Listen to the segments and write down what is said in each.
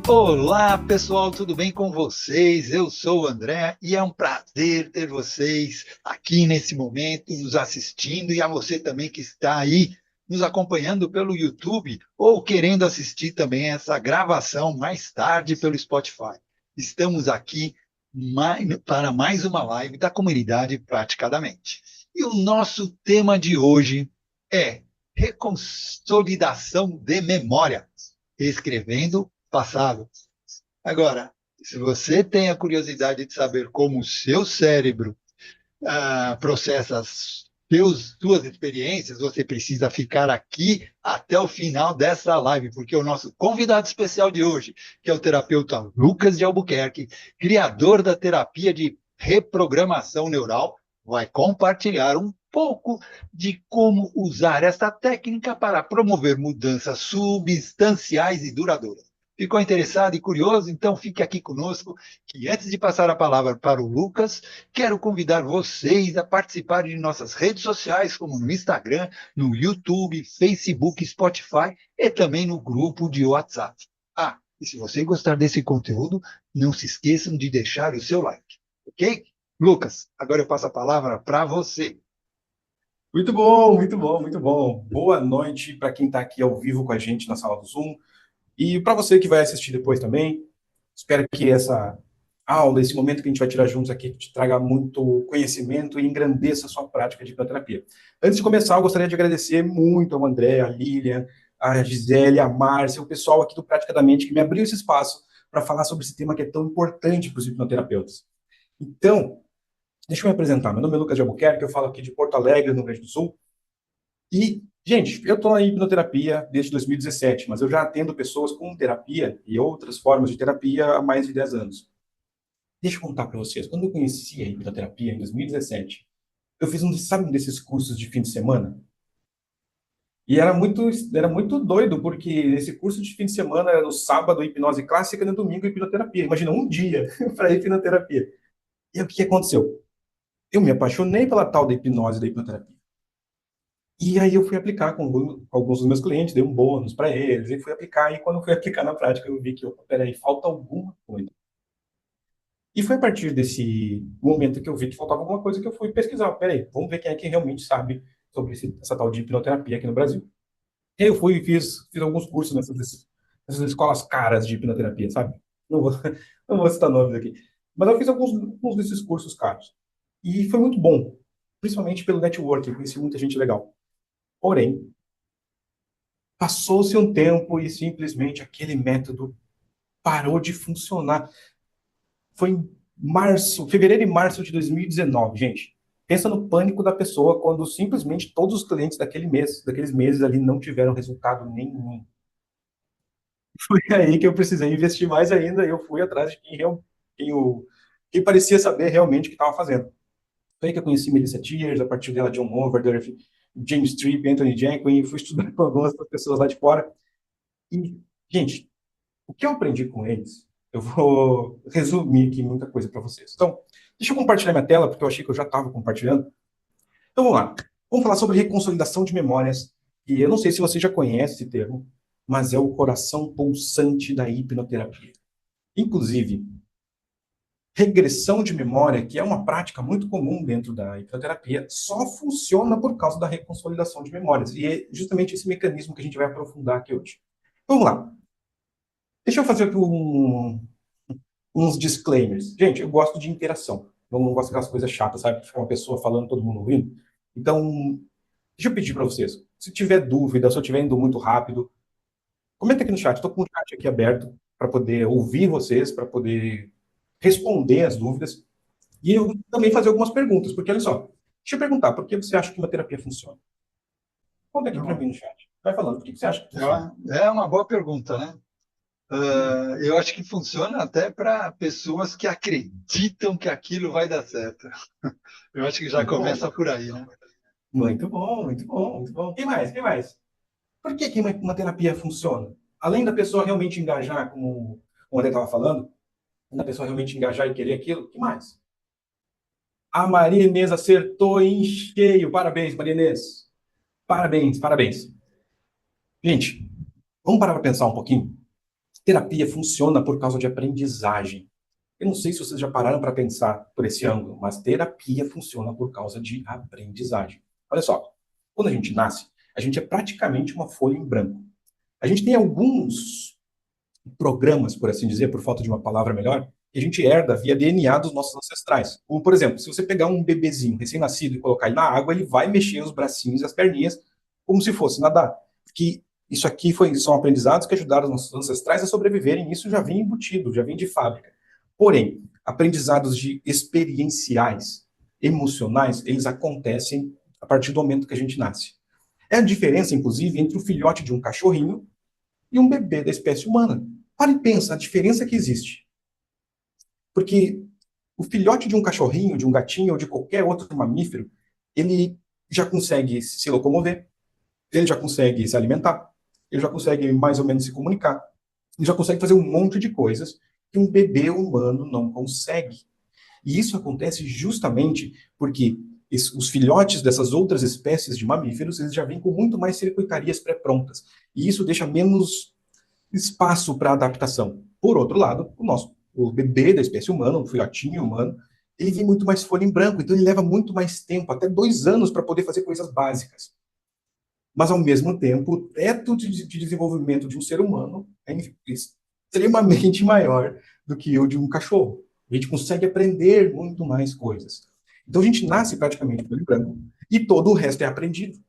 Olá, pessoal, tudo bem com vocês? Eu sou o André e é um prazer ter vocês aqui nesse momento nos assistindo e a você também que está aí nos acompanhando pelo YouTube ou querendo assistir também essa gravação mais tarde pelo Spotify. Estamos aqui para mais uma live da comunidade Praticadamente. E o nosso tema de hoje é reconsolidação de memória, escrevendo passado. Agora, se você tem a curiosidade de saber como o seu cérebro processa suas experiências, você precisa ficar aqui até o final dessa live, porque o nosso convidado especial de hoje, que é o terapeuta Lucas de Albuquerque, criador da terapia de reprogramação neural, vai compartilhar um pouco de como usar essa técnica para promover mudanças substanciais e duradouras. Ficou interessado e curioso? Então fique aqui conosco, que antes de passar a palavra para o Lucas, quero convidar vocês a participarem de nossas redes sociais, como no Instagram, no YouTube, Facebook, Spotify e também no grupo de WhatsApp. Ah, e se você gostar desse conteúdo, não se esqueçam de deixar o seu like, ok? Lucas, agora eu passo a palavra para você. Muito bom, muito bom, muito bom. Boa noite para quem está aqui ao vivo com a gente na sala do Zoom e para você que vai assistir depois também. Espero que essa aula, esse momento que a gente vai tirar juntos aqui, te traga muito conhecimento e engrandeça a sua prática de hipnoterapia. Antes de começar, eu gostaria de agradecer muito ao André, a Lilian, a Gisele, a Márcia, o pessoal aqui do Praticamente que me abriu esse espaço para falar sobre esse tema que é tão importante para os hipnoterapeutas. Então, deixa eu me apresentar. Meu nome é Lucas de Albuquerque, eu falo aqui de Porto Alegre, no Rio Grande do Sul. E, gente, eu estou em hipnoterapia desde 2017, mas eu já atendo pessoas com terapia e outras formas de terapia há mais de 10 anos. Deixa eu contar para vocês. Quando eu conheci a hipnoterapia em 2017, eu fiz sabe, um desses cursos de fim de semana. E era muito doido, porque esse curso de fim de semana era no sábado hipnose clássica e no domingo hipnoterapia. Imagina, um dia para hipnoterapia. E aí, o que aconteceu? Eu me apaixonei pela tal da hipnose da hipnoterapia. E aí eu fui aplicar com alguns dos meus clientes, dei um bônus para eles, e fui aplicar, e quando eu fui aplicar na prática, eu vi que, opa, peraí, falta alguma coisa. E foi a partir desse momento que eu vi que faltava alguma coisa que eu fui pesquisar. Peraí, vamos ver quem é que realmente sabe sobre essa tal de hipnoterapia aqui no Brasil. E aí eu fui e fiz alguns cursos nessas escolas caras de hipnoterapia, sabe? Não vou, não vou citar nomes aqui. Mas eu fiz alguns desses cursos caros. E foi muito bom, principalmente pelo networking, eu conheci muita gente legal. Porém, passou-se um tempo e simplesmente aquele método parou de funcionar. Foi em fevereiro e março de 2019, gente. Pensa no pânico da pessoa quando simplesmente todos os clientes daqueles meses ali não tiveram resultado nenhum. Foi aí que eu precisei investir mais ainda e eu fui atrás de quem, quem parecia saber realmente o que estava fazendo. Foi aí que eu conheci Melissa Tiers, a partir dela John Overdorf, James Tripp, Anthony Jekyll, e fui estudar com algumas pessoas lá de fora. E, gente, o que eu aprendi com eles, eu vou resumir aqui muita coisa para vocês. Então, deixa eu compartilhar minha tela, porque eu achei que eu já estava compartilhando. Então, vamos lá. Vamos falar sobre reconsolidação de memórias. E eu não sei se você já conhece esse termo, mas é o coração pulsante da hipnoterapia. Inclusive, regressão de memória, que é uma prática muito comum dentro da hipnoterapia, só funciona por causa da reconsolidação de memórias. E é justamente esse mecanismo que a gente vai aprofundar aqui hoje. Vamos lá. Deixa eu fazer aqui uns disclaimers. Gente, eu gosto de interação. Eu não gosto daquelas coisas chatas, sabe? Ficar uma pessoa falando, todo mundo ouvindo. Então, deixa eu pedir para vocês. Se tiver dúvida, se eu estiver indo muito rápido, comenta aqui no chat. Estou com o chat aqui aberto para poder ouvir vocês, para poder responder as dúvidas. E eu também fazer algumas perguntas, porque olha só, deixa eu perguntar, por que você acha que uma terapia funciona? Conta aqui para mim no chat. Vai falando, por que você acha que funciona? É uma boa pergunta, né? Eu acho que funciona até para pessoas que acreditam que aquilo vai dar certo. Eu acho que já Muito bom. começa por aí, né? Muito bom, muito bom, muito bom. Quem mais? Quem mais? Por que uma terapia funciona? Além da pessoa realmente engajar, como o André estava falando, da pessoa realmente engajar e querer aquilo, o que mais? A Maria Inês acertou em cheio. Parabéns, Maria Inês. Parabéns, parabéns. Gente, vamos parar para pensar um pouquinho. Terapia funciona por causa de aprendizagem. Eu não sei se vocês já pararam para pensar por esse ângulo, mas terapia funciona por causa de aprendizagem. Olha só, quando a gente nasce, a gente é praticamente uma folha em branco. A gente tem alguns programas, por assim dizer, por falta de uma palavra melhor, que a gente herda via DNA dos nossos ancestrais. Como, por exemplo, se você pegar um bebezinho recém-nascido e colocar ele na água, ele vai mexer os bracinhos e as perninhas como se fosse nadar. Que isso aqui são aprendizados que ajudaram os nossos ancestrais a sobreviverem, e isso já vem embutido, já vem de fábrica. Porém, aprendizados de experienciais, emocionais, eles acontecem a partir do momento que a gente nasce. É a diferença, inclusive, entre o filhote de um cachorrinho e um bebê da espécie humana. Para e pensa a diferença que existe. Porque o filhote de um cachorrinho, de um gatinho ou de qualquer outro mamífero, ele já consegue se locomover, ele já consegue se alimentar, ele já consegue mais ou menos se comunicar, ele já consegue fazer um monte de coisas que um bebê humano não consegue. E isso acontece justamente porque os filhotes dessas outras espécies de mamíferos, eles já vêm com muito mais circuitarias pré-prontas. E isso deixa menos espaço para adaptação. Por outro lado, o bebê da espécie humana, o filhotinho humano, ele vem muito mais folha em branco, então ele leva muito mais tempo, até 2 anos, para poder fazer coisas básicas. Mas, ao mesmo tempo, o teto de desenvolvimento de um ser humano é extremamente maior do que o de um cachorro. A gente consegue aprender muito mais coisas. Então, a gente nasce praticamente folha em branco e todo o resto é aprendido.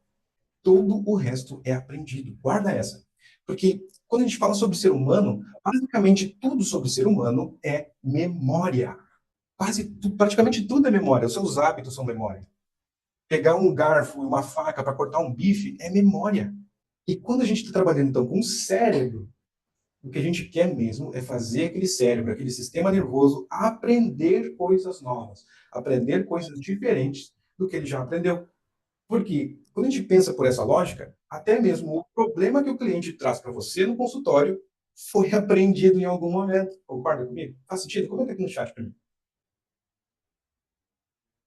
Todo o resto é aprendido. Guarda essa. Porque quando a gente fala sobre ser humano, basicamente tudo sobre ser humano é memória. Praticamente tudo é memória. Os seus hábitos são memória. Pegar um garfo e uma faca para cortar um bife é memória. E quando a gente está trabalhando, então, com o cérebro, o que a gente quer mesmo é fazer aquele cérebro, aquele sistema nervoso, aprender coisas novas, aprender coisas diferentes do que ele já aprendeu. Porque quando a gente pensa por essa lógica, até mesmo o problema que o cliente traz para você no consultório foi aprendido em algum momento. Concorda comigo? Faz sentido? Comenta aqui no chat para mim.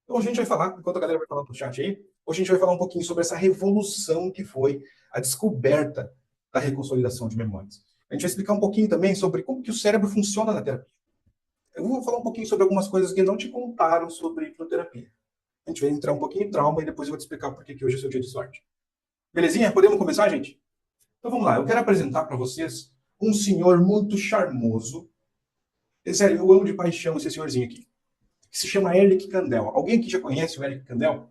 Então, hoje a gente vai falar, enquanto a galera vai falar no chat aí, hoje a gente vai falar um pouquinho sobre essa revolução que foi a descoberta da reconsolidação de memórias. A gente vai explicar um pouquinho também sobre como que o cérebro funciona na terapia. Eu vou falar um pouquinho sobre algumas coisas que não te contaram sobre hipnoterapia. A gente vai entrar um pouquinho em trauma e depois eu vou te explicar por que hoje é seu dia de sorte. Belezinha? Podemos começar, gente? Então vamos lá, eu quero apresentar para vocês um senhor muito charmoso. Sério, eu amo de paixão esse senhorzinho aqui, que se chama Eric Kandel. Alguém aqui já conhece o Eric Kandel?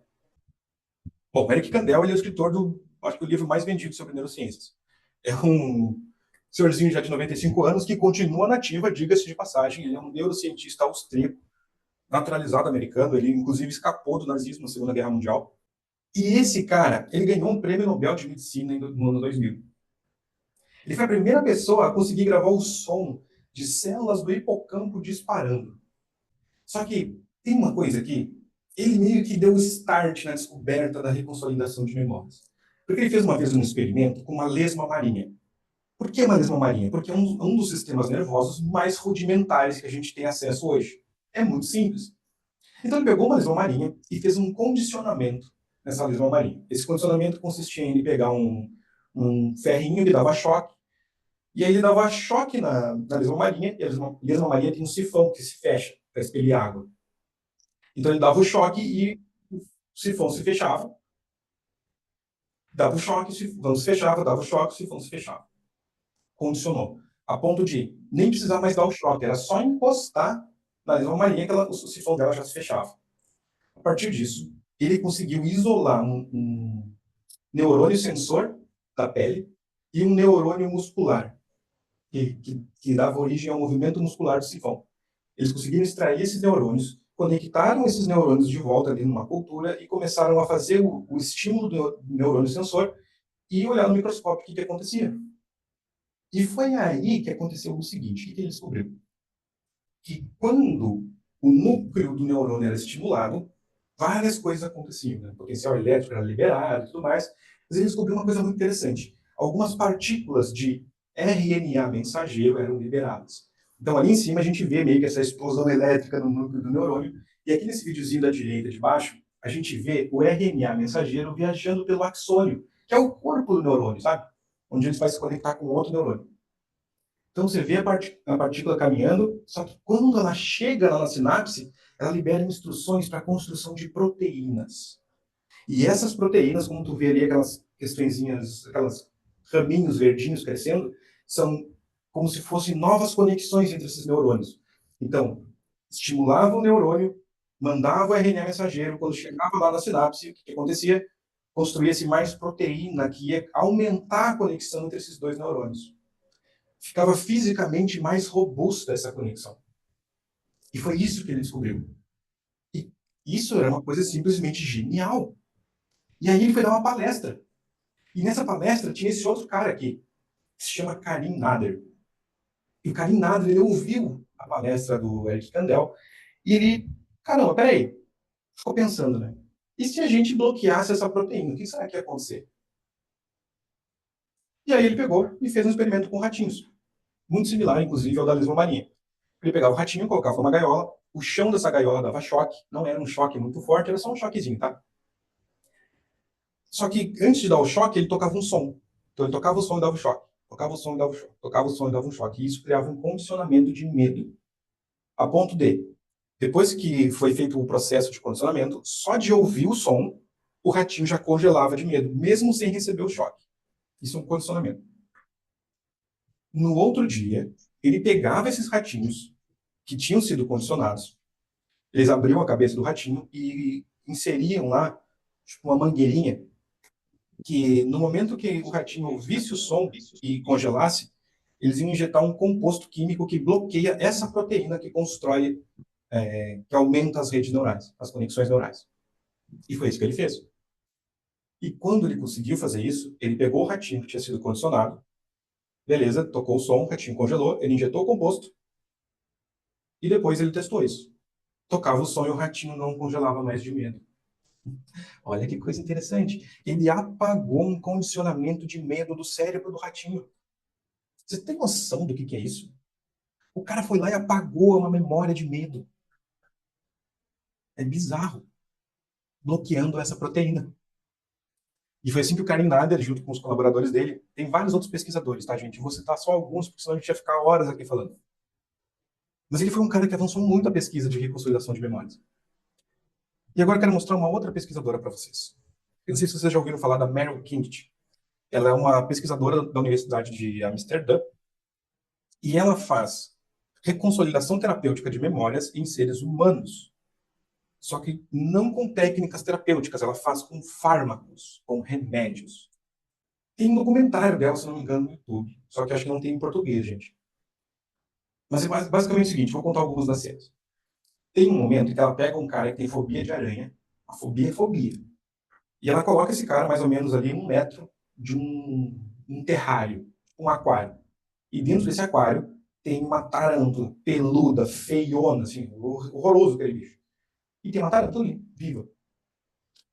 Bom, Eric Kandel ele é o escritor do, acho que o livro mais vendido sobre neurociências. É um senhorzinho já de 95 anos que continua nativa, diga-se de passagem. Ele é um neurocientista austríaco, naturalizado americano. Ele, inclusive, escapou do nazismo na Segunda Guerra Mundial. E esse cara, ele ganhou um prêmio Nobel de Medicina no ano 2000. Ele foi a primeira pessoa a conseguir gravar o som de células do hipocampo disparando. Só que tem uma coisa aqui, ele meio que deu o start na descoberta da reconsolidação de memórias. Porque ele fez uma vez um experimento com uma lesma marinha. Por que uma lesma marinha? Porque é um dos sistemas nervosos mais rudimentares que a gente tem acesso hoje. É muito simples. Então ele pegou uma lesma marinha e fez um condicionamento nessa lesma marinha. Esse condicionamento consistia em ele pegar um ferrinho que dava choque, e aí ele dava choque na lesma marinha, e a lesma marinha tem um sifão que se fecha para expelir água. Então ele dava o choque e o sifão se fechava, dava o choque, o sifão se fechava, dava o choque, o sifão se fechava. Condicionou. A ponto de nem precisar mais dar o choque, era só encostar na lesma marinha que o sifão dela já se fechava. A partir disso, ele conseguiu isolar um neurônio sensor da pele e um neurônio muscular, que dava origem ao movimento muscular do sifão. Eles conseguiram extrair esses neurônios, conectaram esses neurônios de volta ali numa cultura e começaram a fazer o estímulo do neurônio sensor e olhar no microscópio o que acontecia. E foi aí que aconteceu o seguinte, o que ele descobriu? Que quando o núcleo do neurônio era estimulado, várias coisas aconteciam, né? O potencial elétrico era liberado e tudo mais, mas ele descobriu uma coisa muito interessante. Algumas partículas de RNA mensageiro eram liberadas. Então, ali em cima, a gente vê meio que essa explosão elétrica no núcleo do neurônio, e aqui nesse videozinho da direita de baixo, a gente vê o RNA mensageiro viajando pelo axônio, que é o corpo do neurônio, sabe? Onde ele vai se conectar com outro neurônio. Então você vê a partícula caminhando, só que quando ela chega lá na sinapse, ela libera instruções para a construção de proteínas. E essas proteínas, como tu vê ali aquelas questõezinhas, aquelas raminhos verdinhos crescendo, são como se fossem novas conexões entre esses neurônios. Então, estimulava o neurônio, mandava o RNA mensageiro, quando chegava lá na sinapse, o que acontecia? Construía-se mais proteína que ia aumentar a conexão entre esses dois neurônios. Ficava fisicamente mais robusta essa conexão. E foi isso que ele descobriu. E isso era uma coisa simplesmente genial. E aí ele foi dar uma palestra. E nessa palestra tinha esse outro cara aqui, que se chama Karim Nader. E o Karim Nader, ele ouviu a palestra do Eric Kandel e ele, caramba, peraí, ficou pensando, né? E se a gente bloqueasse essa proteína, o que será que ia acontecer? E aí ele pegou e fez um experimento com ratinhos. Muito similar, inclusive, ao da lesomania. Ele pegava o ratinho, colocava numa gaiola, o chão dessa gaiola dava choque, não era um choque muito forte, era só um choquezinho, tá? Só que antes de dar o choque, ele tocava um som. Então ele tocava o som e dava o choque. Tocava o som e dava o choque. Tocava o som e dava um choque. E isso criava um condicionamento de medo. A ponto de, depois que foi feito o processo de condicionamento, só de ouvir o som, o ratinho já congelava de medo, mesmo sem receber o choque. Isso é um condicionamento. No outro dia, ele pegava esses ratinhos que tinham sido condicionados, eles abriam a cabeça do ratinho e inseriam lá tipo, uma mangueirinha que no momento que o ratinho ouvisse o som e congelasse, eles iam injetar um composto químico que bloqueia essa proteína que constrói, que aumenta as redes neurais, as conexões neurais. E foi isso que ele fez. E quando ele conseguiu fazer isso, ele pegou o ratinho que tinha sido condicionado, beleza, tocou o som, o ratinho congelou, ele injetou o composto e depois ele testou isso. Tocava o som e o ratinho não congelava mais de medo. Olha que coisa interessante. Ele apagou um condicionamento de medo do cérebro do ratinho. Você tem noção do que é isso? O cara foi lá e apagou uma memória de medo. É bizarro. Bloqueando essa proteína. E foi assim que o Karim Nader, junto com os colaboradores dele, tem vários outros pesquisadores, tá, gente? Eu vou citar só alguns, porque senão a gente ia ficar horas aqui falando. Mas ele foi um cara que avançou muito a pesquisa de reconsolidação de memórias. E agora eu quero mostrar uma outra pesquisadora para vocês. Eu não sei se vocês já ouviram falar da Meryl Kingt. Ela é uma pesquisadora da Universidade de Amsterdã e ela faz reconsolidação terapêutica de memórias em seres humanos. Só que não com técnicas terapêuticas, ela faz com fármacos, com remédios. Tem um documentário dela, se não me engano, no YouTube. Só que acho que não tem em português, gente. Mas é basicamente o seguinte, vou contar algumas das cenas. Tem um momento em que ela pega um cara que tem fobia de aranha. A fobia é fobia. E ela coloca esse cara mais ou menos ali 1 metro de um terrário, um aquário. E dentro desse aquário tem uma tarântula peluda, feiona, assim, horroroso aquele bicho. E tem uma tarântula ali, viva.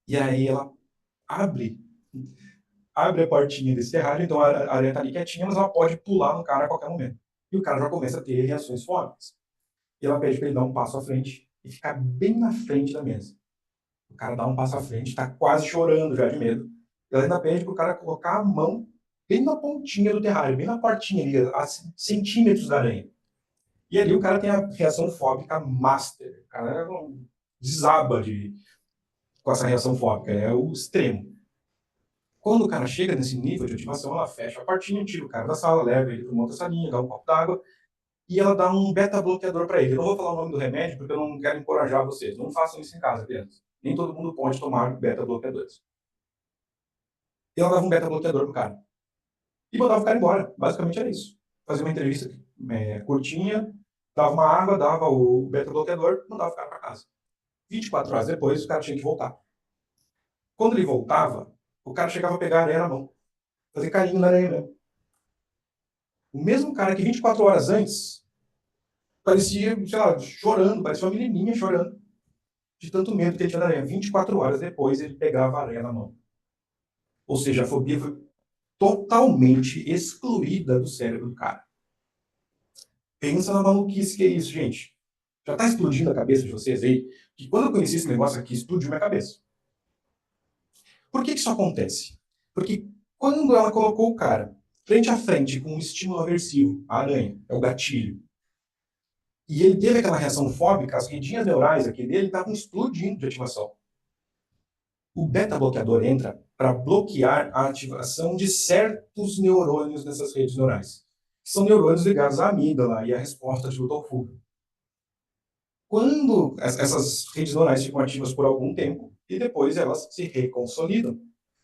E aí ela abre, abre a portinha desse terrário, então a aranha tá ali quietinha, mas ela pode pular no cara a qualquer momento. E o cara já começa a ter reações fóbicas. E ela pede para ele dar um passo à frente e ficar bem na frente da mesa. O cara dá um passo à frente, está quase chorando já de medo. Ela ainda pede para o cara colocar a mão bem na pontinha do terrário, bem na portinha ali, a centímetros da aranha. E ali o cara tem a reação fóbica master. O cara desaba com essa reação fóbica, é o extremo. Quando o cara chega nesse nível de ativação, ela fecha a portinha, tira o cara da sala, leva ele para uma outra salinha, dá um copo d'água e ela dá um beta-bloqueador para ele. Eu não vou falar o nome do remédio porque eu não quero encorajar vocês. Não façam isso em casa, crianças. Nem todo mundo pode tomar beta-bloqueadores. E ela dava um beta-bloqueador pro cara. E mandava o cara embora. Basicamente era isso. Fazia uma entrevista curtinha, dava uma água, dava o beta-bloqueador, mandava o cara para casa. 24 horas depois, o cara tinha que voltar. Quando ele voltava, o cara chegava a pegar a areia na mão. Fazer carinho na areia mesmo. O mesmo cara que 24 horas antes parecia, sei lá, chorando, parecia uma menininha chorando de tanto medo que ele tinha da aranha. 24 horas depois, ele pegava a aranha na mão. Ou seja, a fobia foi totalmente excluída do cérebro do cara. Pensa na maluquice que é isso, gente. Já tá explodindo a cabeça de vocês aí? Que quando eu conheci esse negócio aqui, explodiu minha cabeça. Por que isso acontece? Porque quando ela colocou o cara frente a frente com um estímulo aversivo, a aranha, é o gatilho. E ele teve aquela reação fóbica, as redinhas neurais aqui dele estavam explodindo de ativação. O beta-bloqueador entra para bloquear a ativação de certos neurônios nessas redes neurais, que são neurônios ligados à amígdala e à resposta de luta ou fuga. Quando essas redes neurais ficam ativas por algum tempo, e depois elas se reconsolidam.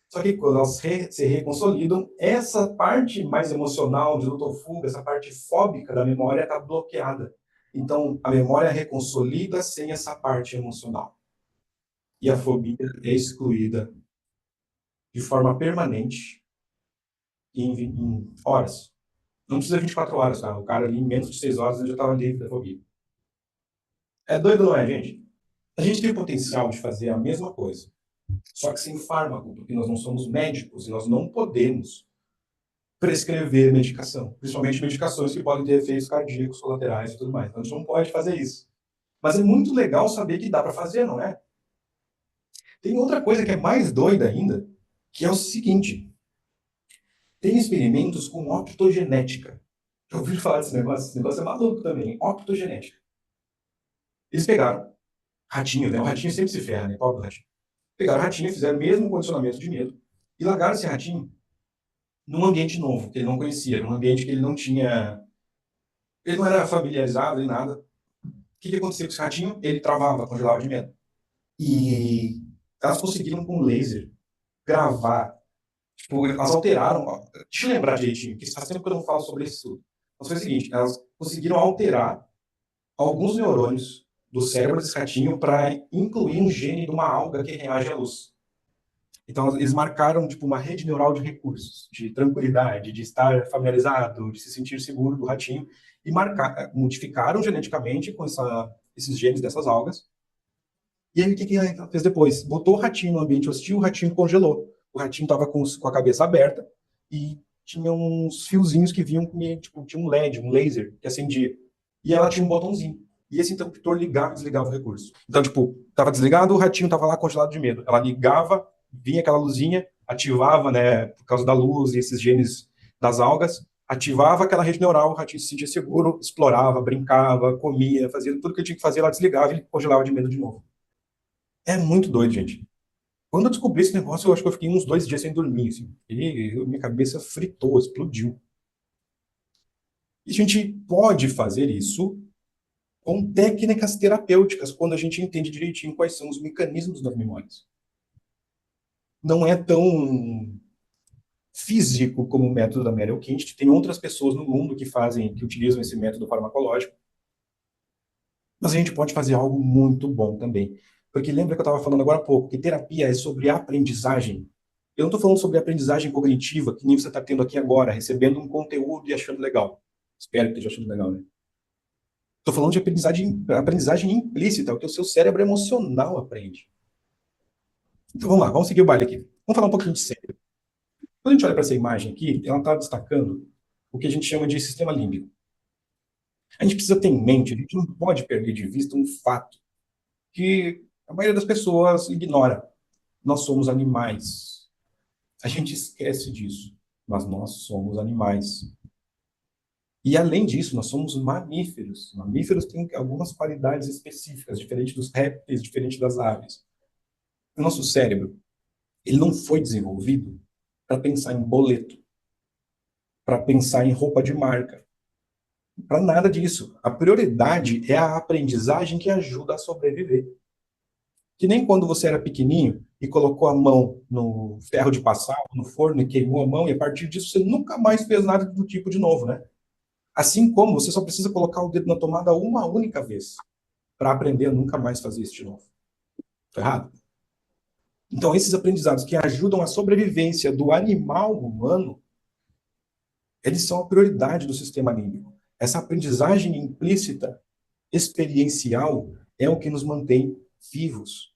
Só que quando elas se reconsolidam, essa parte mais emocional de luta ou fuga, essa parte fóbica da memória está bloqueada. Então, a memória reconsolida sem essa parte emocional. E a fobia é excluída de forma permanente em horas. Não precisa 24 horas, tá? O cara ali, em menos de 6 horas, ele já estava livre da fobia. É doido, não é, gente? A gente tem o potencial de fazer a mesma coisa, só que sem fármaco, porque nós não somos médicos e nós não podemos prescrever medicação, principalmente medicações que podem ter efeitos cardíacos colaterais e tudo mais. Então, a gente não pode fazer isso. Mas é muito legal saber que dá para fazer, não é? Tem outra coisa que é mais doida ainda, que é o seguinte: tem experimentos com optogenética. Já ouviram falar desse negócio? Esse negócio é maluco também, optogenética. Eles pegaram ratinho, né? O ratinho sempre se ferra, né? Pobre ratinho. Pegaram o ratinho, fizeram o mesmo condicionamento de medo e largaram esse ratinho num ambiente novo, que ele não conhecia, num ambiente que ele não tinha. Ele não era familiarizado nem nada. O que acontecia com esse ratinho? Ele travava, congelava de medo. E elas conseguiram, com laser, gravar. Tipo, elas alteraram. Deixa eu lembrar direitinho, porque faz tempo que eu não falo sobre isso tudo. Mas foi o seguinte: elas conseguiram alterar alguns neurônios do cérebro desse ratinho para incluir um gene de uma alga que reage à luz. Então, eles marcaram tipo uma rede neural de recursos, de tranquilidade, de estar familiarizado, de se sentir seguro do ratinho, e modificaram geneticamente com esses genes dessas algas. E aí, o que ela fez depois? Botou o ratinho no ambiente hostil, o ratinho congelou. O ratinho estava com a cabeça aberta e tinha uns fiozinhos que vinham, tipo, tinha um LED, um laser, que acendia. E ela tinha um botãozinho. E esse interruptor ligava e desligava o recurso. Então, tipo, estava desligado, o ratinho estava lá congelado de medo. Ela ligava, vinha aquela luzinha, ativava, né, por causa da luz e esses genes das algas, ativava aquela rede neural, o ratinho se sentia seguro, explorava, brincava, comia, fazia tudo que ele tinha que fazer, ela desligava e ele congelava de medo de novo. É muito doido, gente. Quando eu descobri esse negócio, eu acho que eu fiquei uns 2 dias sem dormir, assim. E minha cabeça fritou, explodiu. E a gente pode fazer isso com técnicas terapêuticas, quando a gente entende direitinho quais são os mecanismos das memórias. Não é tão físico como o método da Merrill Kint. Tem outras pessoas no mundo que utilizam esse método farmacológico. Mas a gente pode fazer algo muito bom também. Porque lembra que eu estava falando agora há pouco, que terapia é sobre aprendizagem. Eu não estou falando sobre aprendizagem cognitiva, que nem você está tendo aqui agora, recebendo um conteúdo e achando legal. Espero que esteja achando legal, né? Estou falando de aprendizagem implícita, o que o seu cérebro emocional aprende. Então vamos lá, vamos seguir o baile aqui. Vamos falar um pouquinho de cérebro. Quando a gente olha para essa imagem aqui, ela está destacando o que a gente chama de sistema límbico. A gente precisa ter em mente, a gente não pode perder de vista um fato que a maioria das pessoas ignora. Nós somos animais. A gente esquece disso, mas nós somos animais. E, além disso, nós somos mamíferos. Mamíferos têm algumas qualidades específicas, diferente dos répteis, diferente das aves. O nosso cérebro, ele não foi desenvolvido para pensar em boleto, para pensar em roupa de marca, para nada disso. A prioridade é a aprendizagem que ajuda a sobreviver. Que nem quando você era pequenininho e colocou a mão no ferro de passar, no forno e queimou a mão, e a partir disso você nunca mais fez nada do tipo de novo, né? Assim como você só precisa colocar o dedo na tomada uma única vez para aprender a nunca mais fazer isso de novo. Tá errado? Então, esses aprendizados que ajudam a sobrevivência do animal humano, eles são a prioridade do sistema límbico. Essa aprendizagem implícita, experiencial, é o que nos mantém vivos.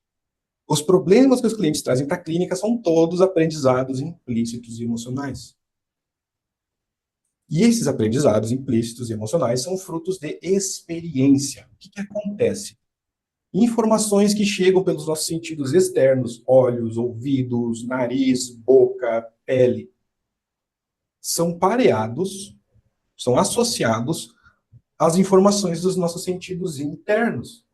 Os problemas que os clientes trazem para a clínica são todos aprendizados implícitos e emocionais. E esses aprendizados implícitos e emocionais são frutos de experiência. O que acontece? Informações que chegam pelos nossos sentidos externos, olhos, ouvidos, nariz, boca, pele, são pareados, são associados às informações dos nossos sentidos internos,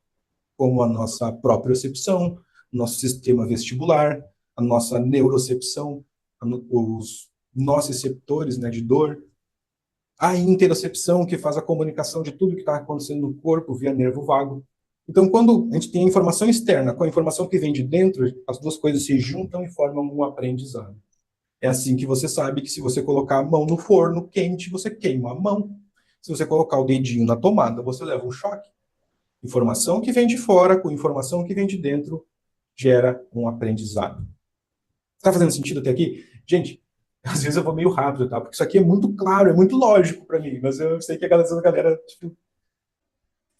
como a nossa propriocepção, nosso sistema vestibular, a nossa neurocepção, os nociceptores, né, de dor, a interocepção, que faz a comunicação de tudo que está acontecendo no corpo via nervo vago. Então, quando a gente tem a informação externa com a informação que vem de dentro, as duas coisas se juntam e formam um aprendizado. É assim que você sabe que se você colocar a mão no forno quente, você queima a mão. Se você colocar o dedinho na tomada, você leva um choque. Informação que vem de fora com informação que vem de dentro gera um aprendizado. Está fazendo sentido até aqui? Gente, às vezes eu vou meio rápido, tá? Porque isso aqui é muito claro, é muito lógico para mim, mas eu sei que a galera tipo,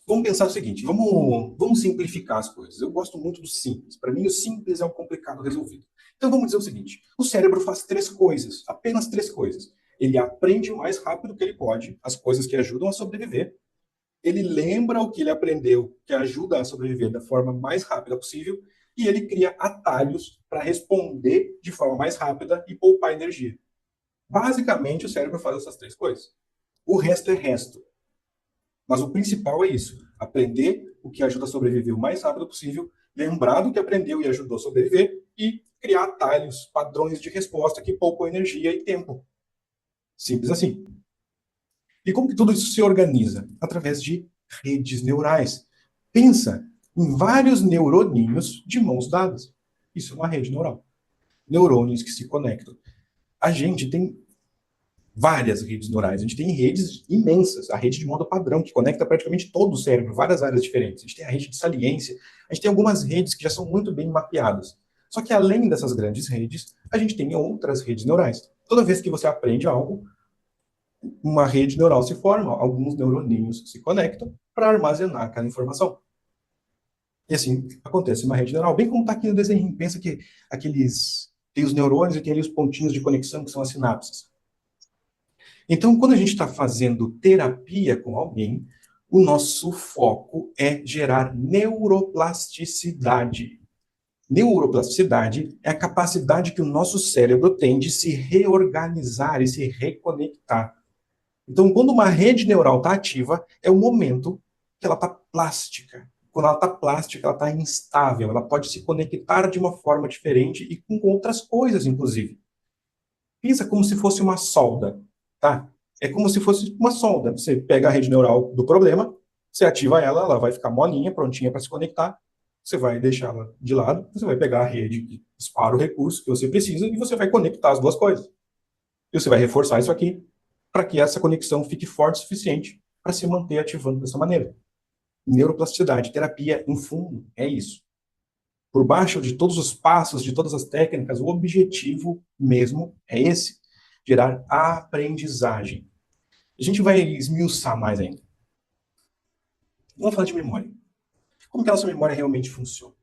vamos pensar o seguinte, vamos simplificar as coisas. Eu gosto muito do simples. Para mim, o simples é o complicado resolvido. Então, vamos dizer o seguinte, o cérebro faz três coisas, apenas três coisas. Ele aprende o mais rápido que ele pode, as coisas que ajudam a sobreviver. Ele lembra o que ele aprendeu, que ajuda a sobreviver da forma mais rápida possível, e ele cria atalhos para responder de forma mais rápida e poupar energia. Basicamente, o cérebro faz essas três coisas. O resto é resto. Mas o principal é isso: aprender o que ajuda a sobreviver o mais rápido possível, lembrar do que aprendeu e ajudou a sobreviver e criar atalhos, padrões de resposta que poupam energia e tempo. Simples assim. E como que tudo isso se organiza? Através de redes neurais. Pensa em vários neuroninhos de mãos dadas. Isso é uma rede neural. Neurônios que se conectam. A gente tem várias redes neurais. A gente tem redes imensas. A rede de modo padrão, que conecta praticamente todo o cérebro, várias áreas diferentes. A gente tem a rede de saliência. A gente tem algumas redes que já são muito bem mapeadas. Só que além dessas grandes redes, a gente tem outras redes neurais. Toda vez que você aprende algo, uma rede neural se forma, alguns neuroninhos se conectam para armazenar aquela informação. E assim acontece uma rede neural, bem como está aqui no desenho. Pensa que tem os neurônios e tem ali os pontinhos de conexão, que são as sinapses. Então, quando a gente está fazendo terapia com alguém, o nosso foco é gerar neuroplasticidade. Neuroplasticidade é a capacidade que o nosso cérebro tem de se reorganizar e se reconectar. Então, quando uma rede neural está ativa, é o momento que ela está plástica. Quando ela está plástica, ela está instável, ela pode se conectar de uma forma diferente e com outras coisas, inclusive. Pensa como se fosse uma solda, tá? É como se fosse uma solda. Você pega a rede neural do problema, você ativa ela, ela vai ficar molinha, prontinha para se conectar, você vai deixá-la de lado, você vai pegar a rede que dispara o recurso que você precisa e você vai conectar as duas coisas. E você vai reforçar isso aqui para que essa conexão fique forte o suficiente para se manter ativando dessa maneira. Neuroplasticidade, terapia, em fundo, é isso. Por baixo de todos os passos, de todas as técnicas, o objetivo mesmo é esse: gerar aprendizagem. A gente vai esmiuçar mais ainda. Vamos falar de memória. Como que a nossa memória realmente funciona?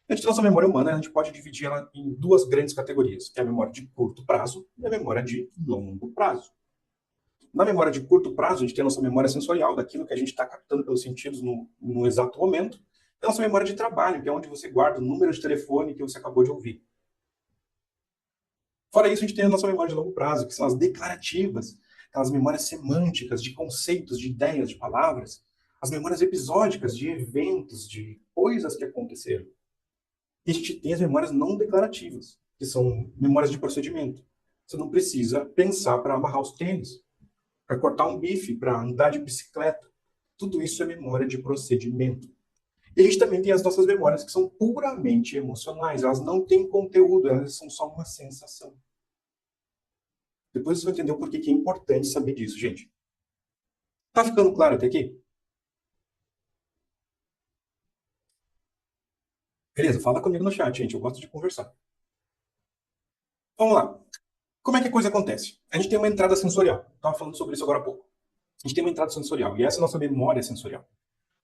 A nossa memória humana, a gente pode dividir ela em duas grandes categorias, que é a memória de curto prazo e a memória de longo prazo. Na memória de curto prazo, a gente tem a nossa memória sensorial, daquilo que a gente está captando pelos sentidos no exato momento. E a nossa memória de trabalho, que é onde você guarda o número de telefone que você acabou de ouvir. Fora isso, a gente tem a nossa memória de longo prazo, que são as declarativas, aquelas memórias semânticas, de conceitos, de ideias, de palavras. As memórias episódicas, de eventos, de coisas que aconteceram. E a gente tem as memórias não declarativas, que são memórias de procedimento. Você não precisa pensar para amarrar os tênis, para cortar um bife, para andar de bicicleta. Tudo isso é memória de procedimento. E a gente também tem as nossas memórias que são puramente emocionais. Elas não têm conteúdo, elas são só uma sensação. Depois você vai entender o porquê que é importante saber disso, gente. Tá ficando claro até aqui? Beleza, fala comigo no chat, gente. Eu gosto de conversar. Vamos lá. Como é que a coisa acontece? A gente tem uma entrada sensorial. Estava falando sobre isso agora há pouco. A gente tem uma entrada sensorial. E essa é a nossa memória sensorial.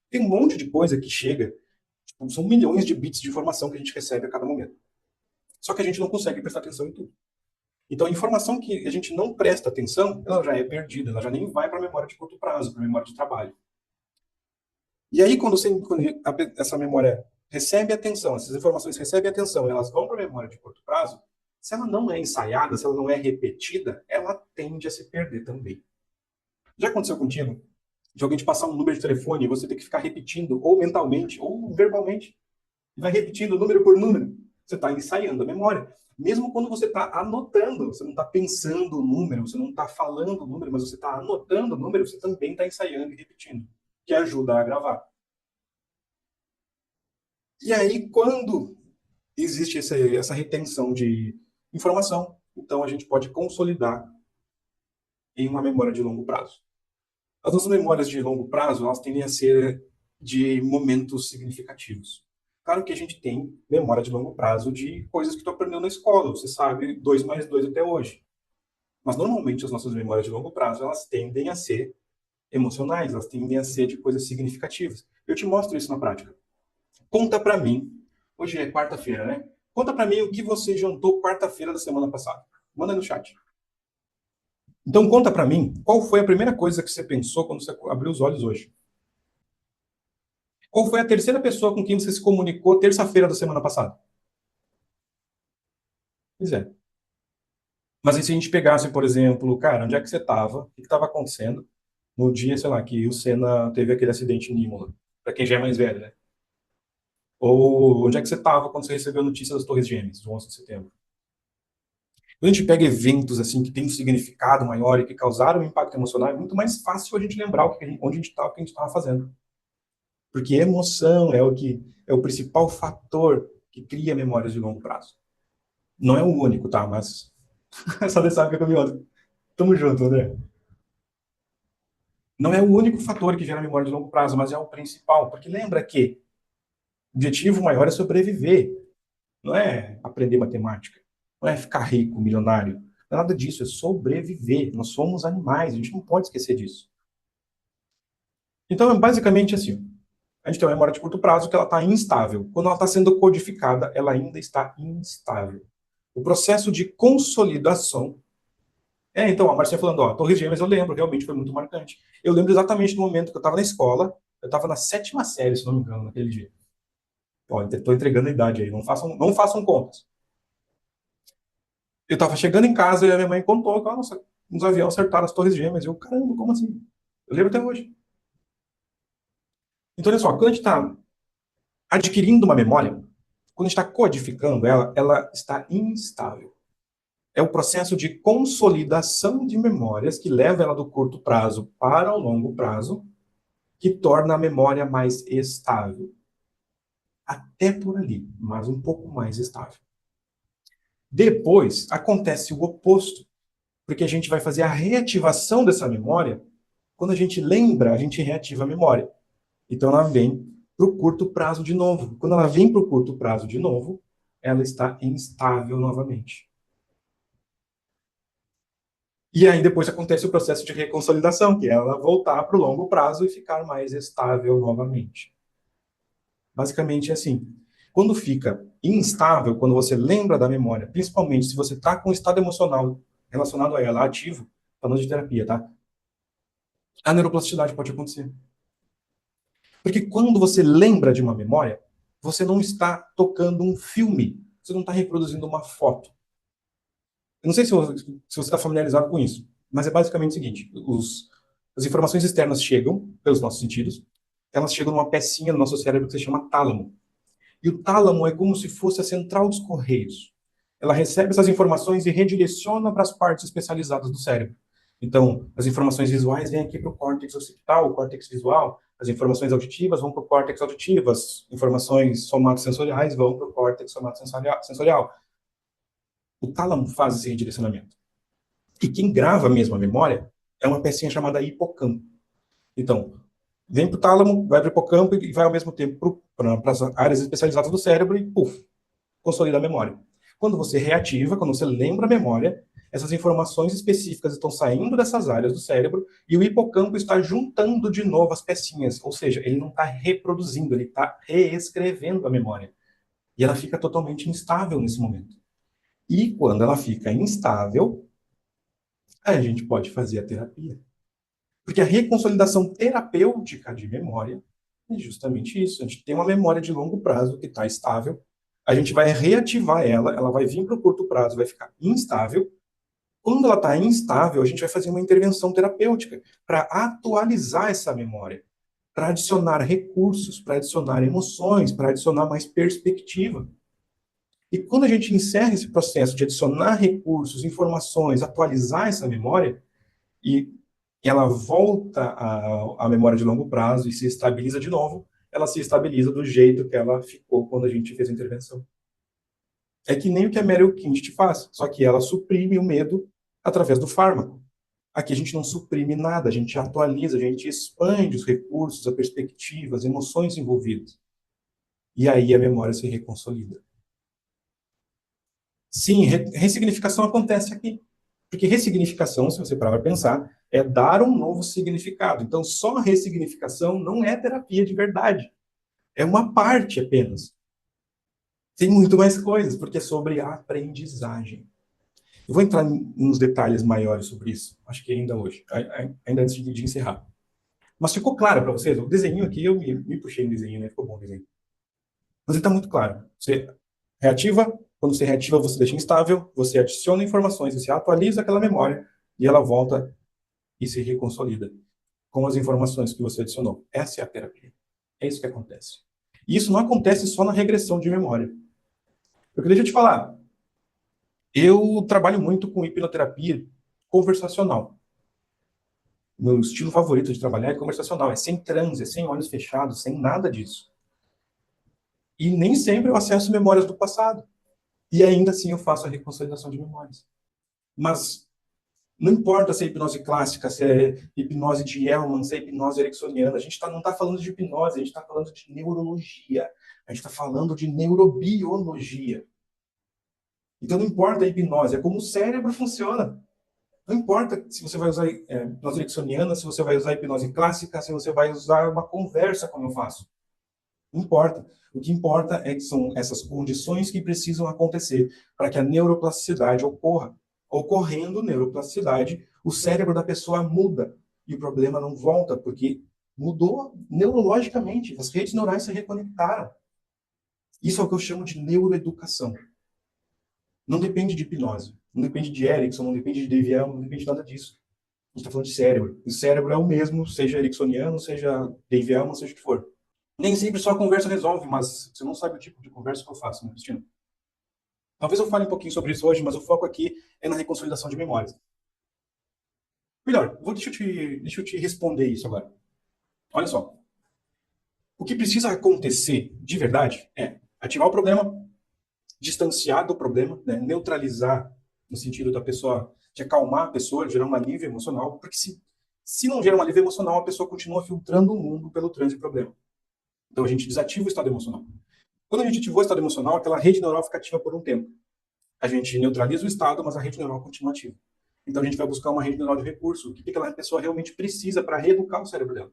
Tem um monte de coisa que chega. Tipo, são milhões de bits de informação que a gente recebe a cada momento. Só que a gente não consegue prestar atenção em tudo. Então, a informação que a gente não presta atenção, ela já é perdida. Ela já nem vai para a memória de curto prazo, para a memória de trabalho. E aí, quando essa memória recebe atenção, essas informações recebem atenção, elas vão para a memória de curto prazo, Se ela não é ensaiada, se ela não é repetida, ela tende a se perder também. Já aconteceu contigo? De alguém te passar um número de telefone e você ter que ficar repetindo, ou mentalmente, ou verbalmente. Vai repetindo número por número. Você está ensaiando a memória. Mesmo quando você está anotando, você não está pensando o número, você não está falando o número, mas você está anotando o número, você também está ensaiando e repetindo, que ajuda a gravar. E aí, quando existe essa retenção de informação, então a gente pode consolidar em uma memória de longo prazo. As nossas memórias de longo prazo, elas tendem a ser de momentos significativos. Claro que a gente tem memória de longo prazo de coisas que tu aprendeu na escola, você sabe 2 mais 2 até hoje. Mas normalmente as nossas memórias de longo prazo, elas tendem a ser emocionais, elas tendem a ser de coisas significativas. Eu te mostro isso na prática. Conta pra mim, hoje é quarta-feira, né? Conta pra mim o que você jantou quarta-feira da semana passada. Manda no chat. Então conta pra mim, qual foi a primeira coisa que você pensou quando você abriu os olhos hoje? Qual foi a terceira pessoa com quem você se comunicou terça-feira da semana passada? Pois é. Mas e se a gente pegasse, por exemplo, cara, onde é que você estava? O que estava acontecendo no dia, sei lá, que o Senna teve aquele acidente em Imola? Para quem já é mais velho, né? Ou onde é que você estava quando você recebeu a notícia das Torres Gêmeas, do 11 de setembro? Quando a gente pega eventos assim que têm um significado maior e que causaram um impacto emocional, é muito mais fácil a gente lembrar onde a gente estava, o que a gente estava fazendo. Porque emoção é o principal fator que cria memórias de longo prazo. Não é o único, tá? Mas só Deus sabe que é caminhando. Tamo junto, André. Não é o único fator que gera memória de longo prazo, mas é o principal. Porque lembra que o objetivo maior é sobreviver. Não é aprender matemática. Não é ficar rico, milionário. Não é nada disso, é sobreviver. Nós somos animais, a gente não pode esquecer disso. Então, é basicamente assim. A gente tem uma memória de curto prazo que ela está instável. Quando ela está sendo codificada, ela ainda está instável. O processo de consolidação. Então, a Marcinha falando, ó, Torres Gêmeas eu lembro, realmente foi muito marcante. Eu lembro exatamente do momento que eu estava na escola, eu estava na sétima série, se não me engano, naquele dia. Ó, estou entregando a idade aí, não façam contas. Eu estava chegando em casa e a minha mãe contou que, nossa, uns aviões acertaram as Torres Gêmeas. Eu, caramba, como assim? Eu lembro até hoje. Então, olha só, quando a gente está adquirindo uma memória, quando a gente está codificando ela, ela está instável. É o processo de consolidação de memórias que leva ela do curto prazo para o longo prazo, que torna a memória mais estável. Até por ali, mas um pouco mais estável. Depois, acontece o oposto, porque a gente vai fazer a reativação dessa memória. Quando a gente lembra, a gente reativa a memória. Então, ela vem para o curto prazo de novo. Quando ela vem para o curto prazo de novo, ela está instável novamente. E aí depois acontece o processo de reconsolidação, que é ela voltar para o longo prazo e ficar mais estável novamente. Basicamente é assim. Quando fica instável, quando você lembra da memória, principalmente se você está com um estado emocional relacionado a ela ativo, falando de terapia, tá? A neuroplasticidade pode acontecer. Porque quando você lembra de uma memória, você não está tocando um filme, você não está reproduzindo uma foto. Eu não sei se você está familiarizado com isso, mas é basicamente o seguinte: as informações externas chegam pelos nossos sentidos, elas chegam numa pecinha do nosso cérebro que se chama tálamo. E o tálamo é como se fosse a central dos correios. Ela recebe essas informações e redireciona para as partes especializadas do cérebro. Então, as informações visuais vêm aqui para o córtex occipital, o córtex visual. As informações auditivas vão para o córtex auditivo. As informações somatosensoriais vão para o córtex somatosensorial. O tálamo faz esse redirecionamento. E quem grava mesmo a memória é uma pecinha chamada hipocampo. Então, vem para o tálamo, vai para o hipocampo e vai ao mesmo tempo para as áreas especializadas do cérebro e, puf, consolida a memória. Quando você reativa, quando você lembra a memória, essas informações específicas estão saindo dessas áreas do cérebro e o hipocampo está juntando de novo as pecinhas, ou seja, ele não está reproduzindo, ele está reescrevendo a memória. E ela fica totalmente instável nesse momento. E quando ela fica instável, a gente pode fazer a terapia. Porque a reconsolidação terapêutica de memória é justamente isso. A gente tem uma memória de longo prazo que está estável, a gente vai reativar ela, ela vai vir para o curto prazo, vai ficar instável. Quando ela está instável, a gente vai fazer uma intervenção terapêutica para atualizar essa memória, para adicionar recursos, para adicionar emoções, para adicionar mais perspectiva. E quando a gente encerra esse processo de adicionar recursos, informações, atualizar essa memória, e ela volta à memória de longo prazo e se estabiliza de novo, ela se estabiliza do jeito que ela ficou quando a gente fez a intervenção. É que nem o que a Meryl Kindt faz, só que ela suprime o medo através do fármaco. Aqui a gente não suprime nada, a gente atualiza, a gente expande os recursos, a perspectiva, as emoções envolvidas. E aí a memória se reconsolida. Sim, ressignificação acontece aqui. Porque ressignificação, se você parar para pensar, é dar um novo significado. Então, só ressignificação não é terapia de verdade. É uma parte apenas. Tem muito mais coisas, porque é sobre aprendizagem. Eu vou entrar nos detalhes maiores sobre isso, acho que ainda hoje, ainda antes de encerrar. Mas ficou claro para vocês? O desenho aqui, eu me puxei no desenho, né? Ficou bom o desenho. Mas ele está muito claro. Você reativa, quando você reativa, você deixa instável, você adiciona informações, você atualiza aquela memória e ela volta e se reconsolida com as informações que você adicionou. Essa é a terapia. É isso que acontece. E isso não acontece só na regressão de memória. Porque deixa eu te falar, eu trabalho muito com hipnoterapia conversacional. Meu estilo favorito de trabalhar é conversacional, é sem transe, é sem olhos fechados, sem nada disso. E nem sempre eu acesso memórias do passado. E ainda assim eu faço a reconsolidação de memórias. Mas não importa se é hipnose clássica, se é hipnose de Hellman, se é hipnose ericksoniana, a gente não está falando de hipnose, a gente está falando de neurologia, a gente está falando de neurobiologia. Então não importa a hipnose, é como o cérebro funciona. Não importa se você vai usar hipnose ericksoniana, se você vai usar hipnose clássica, se você vai usar uma conversa, como eu faço. Não importa. O que importa é que são essas condições que precisam acontecer para que a neuroplasticidade ocorra. Ocorrendo neuroplasticidade, o cérebro da pessoa muda e o problema não volta, porque mudou neurologicamente, as redes neurais se reconectaram. Isso é o que eu chamo de neuroeducação. Não depende de hipnose, não depende de Erickson, não depende de Dave Elman, não depende de nada disso. A gente está falando de cérebro. O cérebro é o mesmo, seja ericksoniano, seja Dave Elman, seja o que for. Nem sempre só a conversa resolve, mas você não sabe o tipo de conversa que eu faço, né, Cristina? Talvez eu fale um pouquinho sobre isso hoje, mas o foco aqui é na reconsolidação de memórias. Melhor, deixa eu te responder isso agora. Olha só. O que precisa acontecer de verdade é ativar o problema, distanciar do problema, né, neutralizar, no sentido da pessoa, de acalmar a pessoa, gerar um alívio emocional, porque se não gera um alívio emocional, a pessoa continua filtrando o mundo pelo trânsito de problema. Então a gente desativa o estado emocional. Quando a gente ativou o estado emocional, aquela rede neural fica ativa por um tempo. A gente neutraliza o estado, mas a rede neural continua ativa. Então a gente vai buscar uma rede neural de recurso. O que aquela pessoa realmente precisa para reeducar o cérebro dela?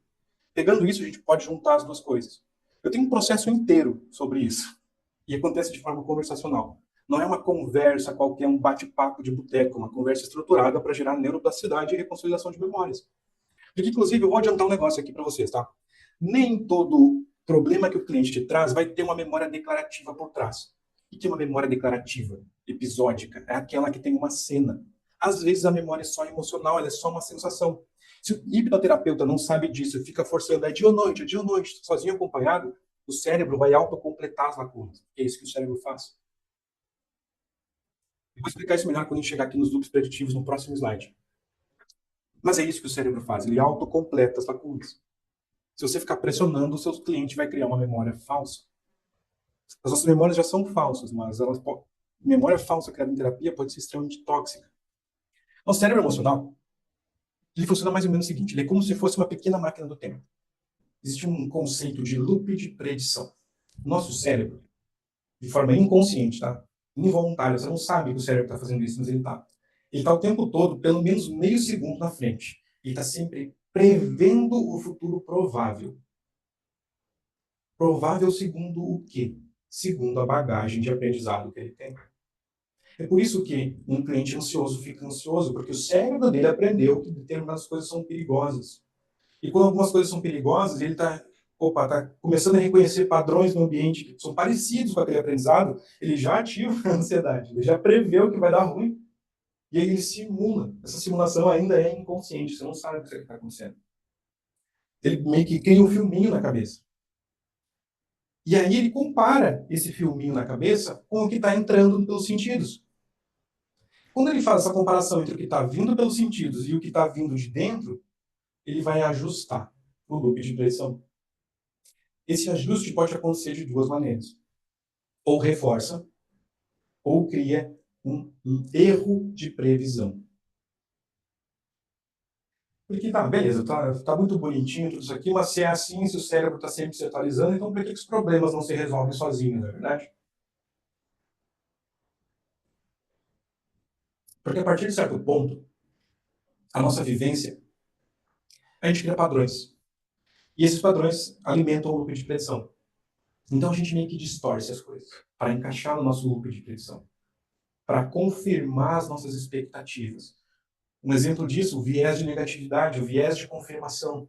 Pegando isso, a gente pode juntar as duas coisas. Eu tenho um processo inteiro sobre isso. E acontece de forma conversacional. Não é uma conversa qualquer, um bate-papo de boteco, uma conversa estruturada para gerar neuroplasticidade e reconciliação de memórias. Porque, inclusive, eu vou adiantar um negócio aqui para vocês, tá? Nem todo problema que o cliente te traz vai ter uma memória declarativa por trás. O que é uma memória declarativa, episódica? É aquela que tem uma cena. Às vezes a memória é só emocional, ela é só uma sensação. Se o hipnoterapeuta não sabe disso, fica forçando, é dia ou noite, sozinho acompanhado, o cérebro vai autocompletar as lacunas. É isso que o cérebro faz. Eu vou explicar isso melhor quando a gente chegar aqui nos loops preditivos no próximo slide. Mas é isso que o cérebro faz, ele autocompleta as lacunas. Se você ficar pressionando, o seu cliente vai criar uma memória falsa. As nossas memórias já são falsas, mas memória falsa criada em terapia pode ser extremamente tóxica. Nosso cérebro emocional, ele funciona mais ou menos o seguinte, ele é como se fosse uma pequena máquina do tempo. Existe um conceito de loop de predição. Nosso cérebro, de forma inconsciente, tá? Involuntária, você não sabe que o cérebro está fazendo isso, mas ele está. Ele está o tempo todo, pelo menos meio segundo na frente. Ele está sempre prevendo o futuro provável. Provável segundo o quê? Segundo a bagagem de aprendizado que ele tem. É por isso que um cliente ansioso fica ansioso, porque o cérebro dele aprendeu que determinadas coisas são perigosas. E quando algumas coisas são perigosas, ele está opa, está começando a reconhecer padrões no ambiente que são parecidos com aquele aprendizado, ele já ativa a ansiedade, ele já prevê o que vai dar ruim, e aí ele simula. Essa simulação ainda é inconsciente, você não sabe o que está acontecendo. Ele meio que cria um filminho na cabeça. E aí ele compara esse filminho na cabeça com o que está entrando pelos sentidos. Quando ele faz essa comparação entre o que está vindo pelos sentidos e o que está vindo de dentro, ele vai ajustar o loop de pressão. Esse ajuste pode acontecer de duas maneiras. Ou reforça, ou cria um erro de previsão. Porque tá, beleza, tá muito bonitinho tudo isso aqui, mas se é assim, se o cérebro está sempre se atualizando, então por que os problemas não se resolvem sozinhos, não é verdade? Porque a partir de certo ponto, a nossa vivência, a gente cria padrões. E esses padrões alimentam o loop de predição. Então a gente meio que distorce as coisas para encaixar no nosso loop de predição, para confirmar as nossas expectativas. Um exemplo disso, o viés de negatividade, o viés de confirmação.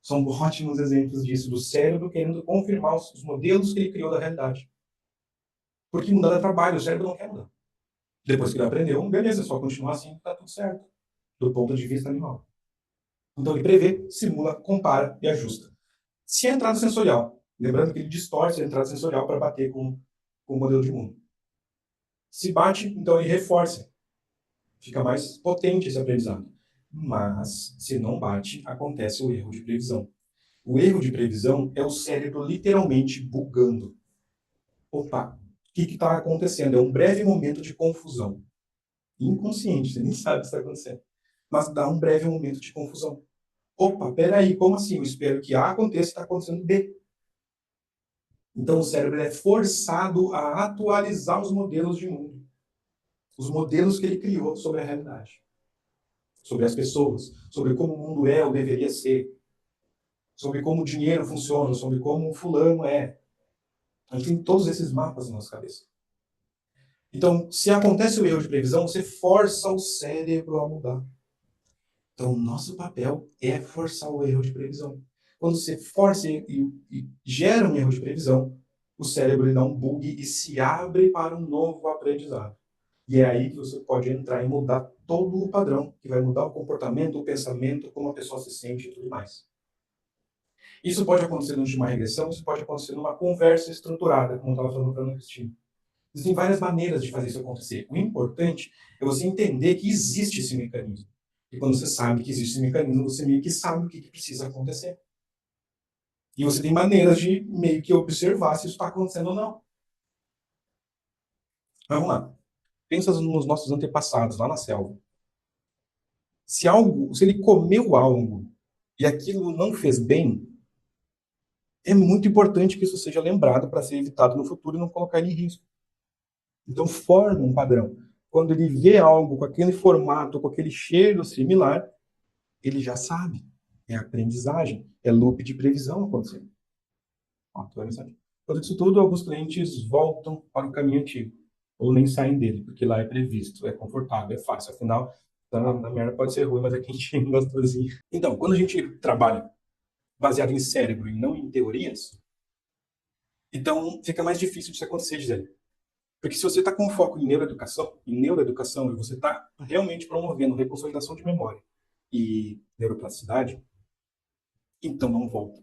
São ótimos exemplos disso, do cérebro querendo confirmar os modelos que ele criou da realidade. Porque mudar dá trabalho, o cérebro não quer mudar. Depois que ele aprendeu, beleza, é só continuar assim, está tudo certo, do ponto de vista animal. Então ele prevê, simula, compara e ajusta. Se a entrada sensorial, lembrando que ele distorce a entrada sensorial para bater com o modelo de mundo. Se bate, então ele reforça. Fica mais potente esse aprendizado. Mas, se não bate, acontece o erro de previsão. O erro de previsão é o cérebro literalmente bugando. Opa, o que está acontecendo? É um breve momento de confusão. Inconsciente, você nem sabe o que está acontecendo. Mas dá um breve momento de confusão. Opa, peraí, como assim? Eu espero que A aconteça e está acontecendo B. Então o cérebro é forçado a atualizar os modelos de mundo. Os modelos que ele criou sobre a realidade. Sobre as pessoas. Sobre como o mundo é ou deveria ser. Sobre como o dinheiro funciona. Sobre como o fulano é. A gente tem todos esses mapas na nossa cabeça. Então, se acontece o erro de previsão, você força o cérebro a mudar. Então, o nosso papel é forçar o erro de previsão. Quando você força e gera um erro de previsão, o cérebro ele dá um bug e se abre para um novo aprendizado. E é aí que você pode entrar e mudar todo o padrão, que vai mudar o comportamento, o pensamento, como a pessoa se sente e tudo mais. Isso pode acontecer durante uma regressão, isso pode acontecer numa conversa estruturada, como eu estava falando para a Ana Cristina. Existem várias maneiras de fazer isso acontecer. O importante é você entender que existe esse mecanismo. E quando você sabe que existe esse mecanismo, você meio que sabe o que precisa acontecer. E você tem maneiras de meio que observar se isso está acontecendo ou não. Vamos lá. Pensa nos nossos antepassados, lá na selva. Se ele comeu algo e aquilo não fez bem, é muito importante que isso seja lembrado para ser evitado no futuro e não colocar ele em risco. Então forma um padrão. Quando ele vê algo com aquele formato, com aquele cheiro similar, ele já sabe. É aprendizagem, é loop de previsão acontecendo. Ó, tô vendo isso aqui. Quando isso tudo, alguns clientes voltam para o caminho antigo, ou nem saem dele, porque lá é previsto, é confortável, é fácil. Afinal, na merda pode ser ruim, mas é quentinho, gostosinho. Então, quando a gente trabalha baseado em cérebro e não em teorias, então fica mais difícil disso acontecer, Gisele. Porque se você está com foco em neuroeducação, e você está realmente promovendo reconsolidação de memória e neuroplasticidade, então não volta.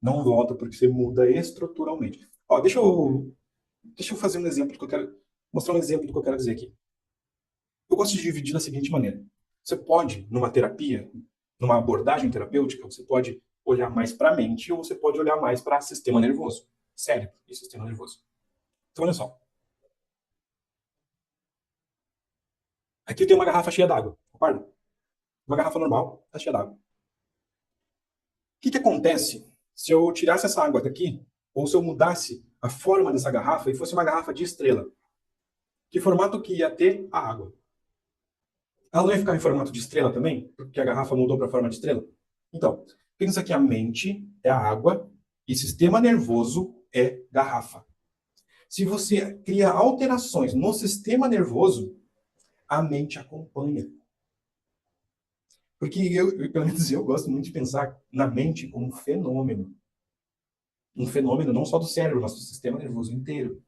Não volta porque você muda estruturalmente. Ó, deixa eu fazer um exemplo que eu quero mostrar um exemplo do que eu quero dizer aqui. Eu gosto de dividir da seguinte maneira. Você pode, numa terapia, numa abordagem terapêutica, você pode olhar mais para a mente ou você pode olhar mais para o sistema nervoso, cérebro e sistema nervoso. Então, olha só. Aqui tem uma garrafa cheia d'água, concorda? Uma garrafa normal, está cheia d'água. O que acontece se eu tirasse essa água daqui, ou se eu mudasse a forma dessa garrafa e fosse uma garrafa de estrela? Que formato que ia ter a água? Ela não ia ficar em formato de estrela também? Porque a garrafa mudou para a forma de estrela? Então, pensa que a mente é a água e sistema nervoso é garrafa. Se você cria alterações no sistema nervoso, a mente acompanha. Porque pelo menos eu gosto muito de pensar na mente como um fenômeno. Um fenômeno não só do cérebro, mas do sistema nervoso inteiro.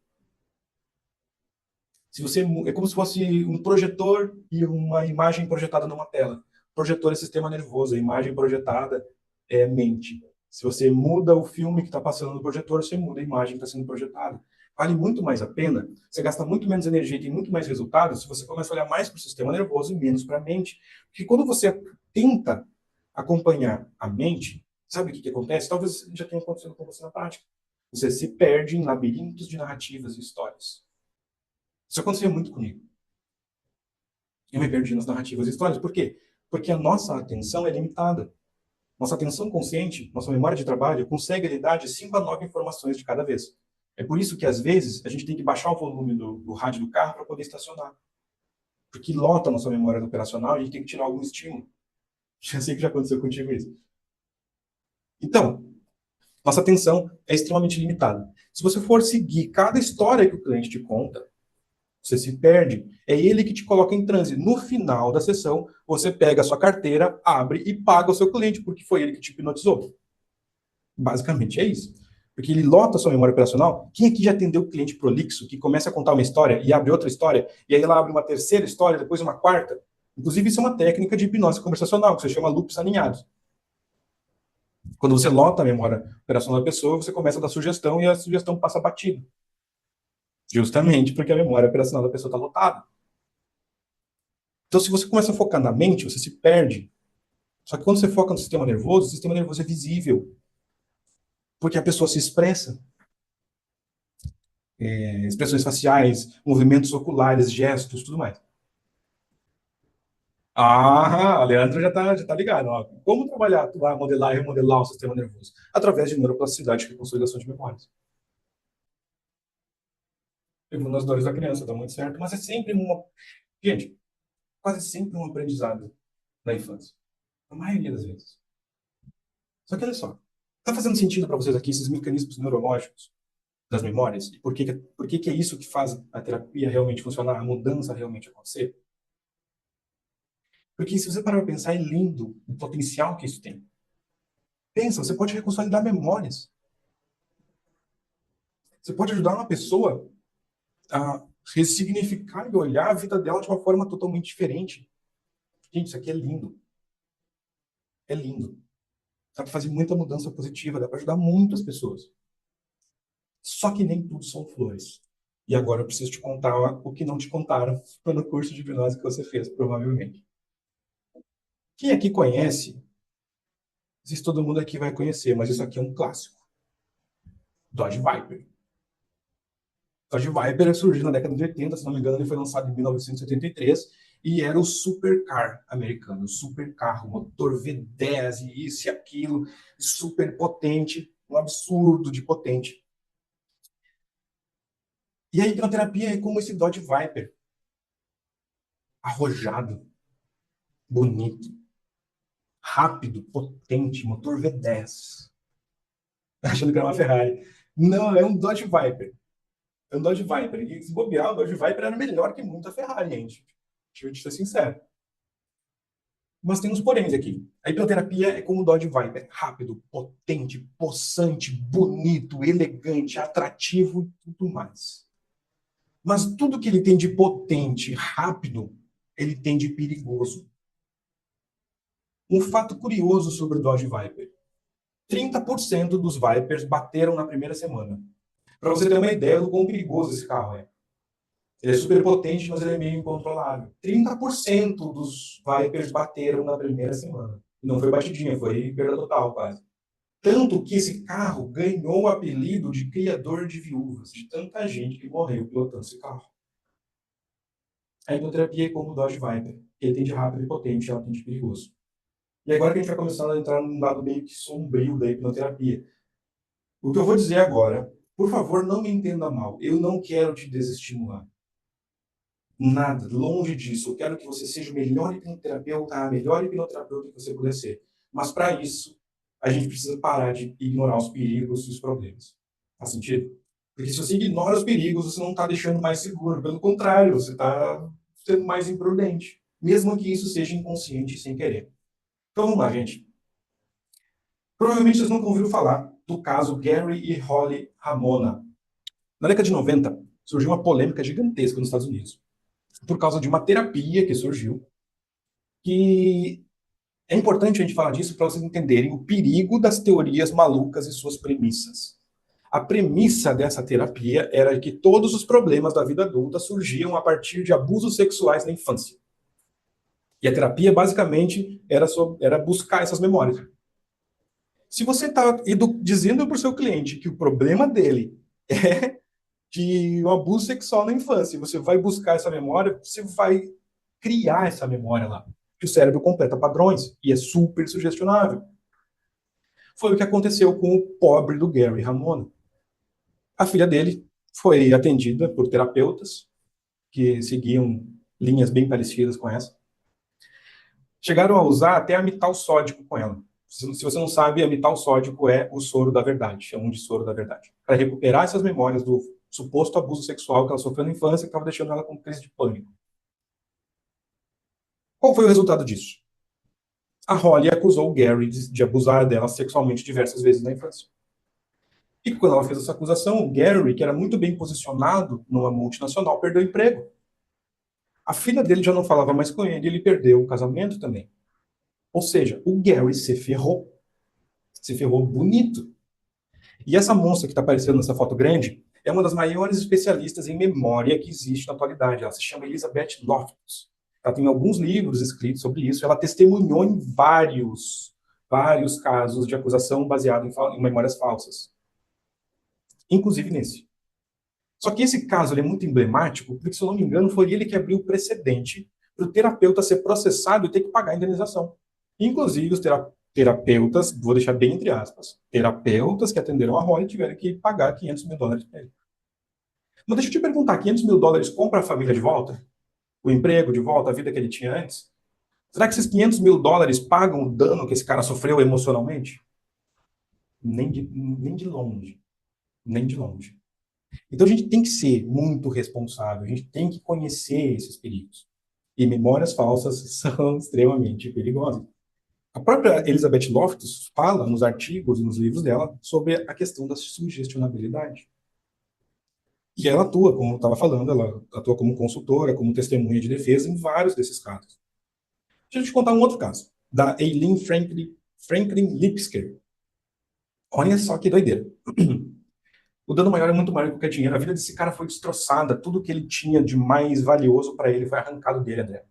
Se você é como se fosse um projetor e uma imagem projetada numa tela. Projetor é sistema nervoso, a imagem projetada é mente. Se você muda o filme que está passando no projetor, você muda a imagem que está sendo projetada. Vale muito mais a pena, você gasta muito menos energia e tem muito mais resultados se você começa a olhar mais para o sistema nervoso e menos para a mente. Porque quando você tenta acompanhar a mente, sabe o que acontece? Talvez já tenha acontecido com você na prática. Você se perde em labirintos de narrativas e histórias. Isso acontecia muito comigo. Eu me perdi nas narrativas e histórias. Por quê? Porque a nossa atenção é limitada. Nossa atenção consciente, nossa memória de trabalho, consegue lidar de 5 a 9 informações de cada vez. É por isso que, às vezes, a gente tem que baixar o volume do rádio do carro para poder estacionar. Porque lota a nossa memória operacional e a gente tem que tirar algum estímulo. Já sei que já aconteceu contigo isso. Então, nossa atenção é extremamente limitada. Se você for seguir cada história que o cliente te conta, você se perde. É ele que te coloca em transe. No final da sessão, você pega a sua carteira, abre e paga o seu cliente, porque foi ele que te hipnotizou. Basicamente é isso. Porque ele lota a sua memória operacional. Quem aqui já atendeu o cliente prolixo, que começa a contar uma história e abre outra história, e aí ela abre uma terceira história, depois uma quarta? Inclusive, isso é uma técnica de hipnose conversacional, que se chama loops aninhados. Quando você lota a memória operacional da pessoa, você começa a dar sugestão e a sugestão passa batido. Justamente porque a memória operacional da pessoa está lotada. Então, se você começa a focar na mente, você se perde. Só que quando você foca no sistema nervoso, o sistema nervoso é visível. Porque a pessoa se expressa. Expressões faciais, movimentos oculares, gestos, tudo mais. Ah, a Leandro já tá ligado. Ó. Como trabalhar, atuar, modelar e remodelar o sistema nervoso? Através de neuroplasticidade, que é consolidação de memórias. Segundo as dores da criança, dá muito certo, mas é sempre uma. Gente, quase sempre um aprendizado na infância. A maioria das vezes. Só que olha só. Tá fazendo sentido para vocês aqui esses mecanismos neurológicos das memórias? E por que é isso que faz a terapia realmente funcionar, a mudança realmente acontecer? Porque se você parar para pensar, é lindo o potencial que isso tem. Pensa, você pode reconsolidar memórias. Você pode ajudar uma pessoa a ressignificar e olhar a vida dela de uma forma totalmente diferente. Gente, isso aqui é lindo. É lindo. Dá para fazer muita mudança positiva, dá para ajudar muitas pessoas. Só que nem tudo são flores. E agora eu preciso te contar o que não te contaram no curso de hipnose que você fez, provavelmente. Quem aqui conhece, não sei se todo mundo aqui vai conhecer, mas isso aqui é um clássico. Dodge Viper. Dodge Viper surgiu na década de 80, se não me engano, ele foi lançado em 1983 e era o supercar americano, o supercarro, motor V10 e isso e aquilo, super potente, um absurdo de potente. E a hipnoterapia é como esse Dodge Viper, arrojado, bonito, rápido, potente, motor V10. Achando que era uma Ferrari. Não, é um Dodge Viper. É um Dodge Viper. E se bobear, o Dodge Viper era melhor que muita Ferrari, gente. Deixa eu te ser sincero. Mas tem uns poréns aqui. A hipnoterapia é como o Dodge Viper. Rápido, potente, possante, bonito, elegante, atrativo e tudo mais. Mas tudo que ele tem de potente, rápido, ele tem de perigoso. Um fato curioso sobre o Dodge Viper. 30% dos Vipers bateram na primeira semana. Para você ter uma ideia do quão perigoso esse carro é. Ele é super potente, mas ele é meio incontrolável. 30% dos Vipers bateram na primeira semana. Não foi batidinha, foi perda total, quase. Tanto que esse carro ganhou o apelido de criador de viúvas, de tanta gente que morreu pilotando esse carro. A hipnoterapia é como o Dodge Viper. Ele tem de rápido e potente, ela tem de perigoso. E agora que a gente vai começar a entrar num lado meio que sombrio da hipnoterapia. O que eu vou dizer agora, por favor, não me entenda mal. Eu não quero te desestimular. Nada, longe disso. Eu quero que você seja o melhor hipnoterapeuta, a melhor hipnoterapeuta que você puder ser. Mas para isso, a gente precisa parar de ignorar os perigos e os problemas. Faz sentido? Porque se você ignora os perigos, você não está deixando mais seguro. Pelo contrário, você está sendo mais imprudente. Mesmo que isso seja inconsciente e sem querer. Então vamos lá, gente. Provavelmente vocês nunca ouviram falar do caso Gary e Holly Ramona. Na década de 90, surgiu uma polêmica gigantesca nos Estados Unidos, por causa de uma terapia que surgiu, que é importante a gente falar disso para vocês entenderem o perigo das teorias malucas e suas premissas. A premissa dessa terapia era que todos os problemas da vida adulta surgiam a partir de abusos sexuais na infância. E a terapia, basicamente, era buscar essas memórias. Se você está dizendo para o seu cliente que o problema dele é de um abuso sexual na infância, e você vai buscar essa memória, você vai criar essa memória lá. Que o cérebro completa padrões e é super sugestionável. Foi o que aconteceu com o pobre do Gary Ramona. A filha dele foi atendida por terapeutas que seguiam linhas bem parecidas com essa. Chegaram a usar até amital sódico com ela. Se você não sabe, amital sódico é o soro da verdade, chamam de soro da verdade. Para recuperar essas memórias do suposto abuso sexual que ela sofreu na infância, que estava deixando ela com crise de pânico. Qual foi o resultado disso? A Holly acusou o Gary de abusar dela sexualmente diversas vezes na infância. E quando ela fez essa acusação, o Gary, que era muito bem posicionado numa multinacional, perdeu o emprego. A filha dele já não falava mais com ele, ele perdeu o casamento também. Ou seja, o Gary se ferrou. Se ferrou bonito. E essa moça que está aparecendo nessa foto grande é uma das maiores especialistas em memória que existe na atualidade. Ela se chama Elizabeth Loftus. Ela tem alguns livros escritos sobre isso. Ela testemunhou em vários casos de acusação baseado em memórias falsas. Inclusive nesse. Só que esse caso é muito emblemático, porque, se eu não me engano, foi ele que abriu o precedente para o terapeuta ser processado e ter que pagar a indenização. Inclusive, os terapeutas, vou deixar bem entre aspas, terapeutas que atenderam a Holly tiveram que pagar $500 mil para ele. Mas deixa eu te perguntar, $500 mil compra a família de volta? O emprego de volta, a vida que ele tinha antes? Será que esses $500 mil pagam o dano que esse cara sofreu emocionalmente? Nem de longe. Nem de longe. Então a gente tem que ser muito responsável, a gente tem que conhecer esses perigos. E memórias falsas são extremamente perigosas. A própria Elizabeth Loftus fala nos artigos e nos livros dela sobre a questão da sugestionabilidade. E ela atua, como eu estava falando, ela atua como consultora, como testemunha de defesa em vários desses casos. Deixa eu te contar um outro caso, da Eileen Franklin Lipsker. Olha só que doideira. O dano maior é muito maior que qualquer dinheiro. A vida desse cara foi destroçada. Tudo que ele tinha de mais valioso para ele foi arrancado dele, André.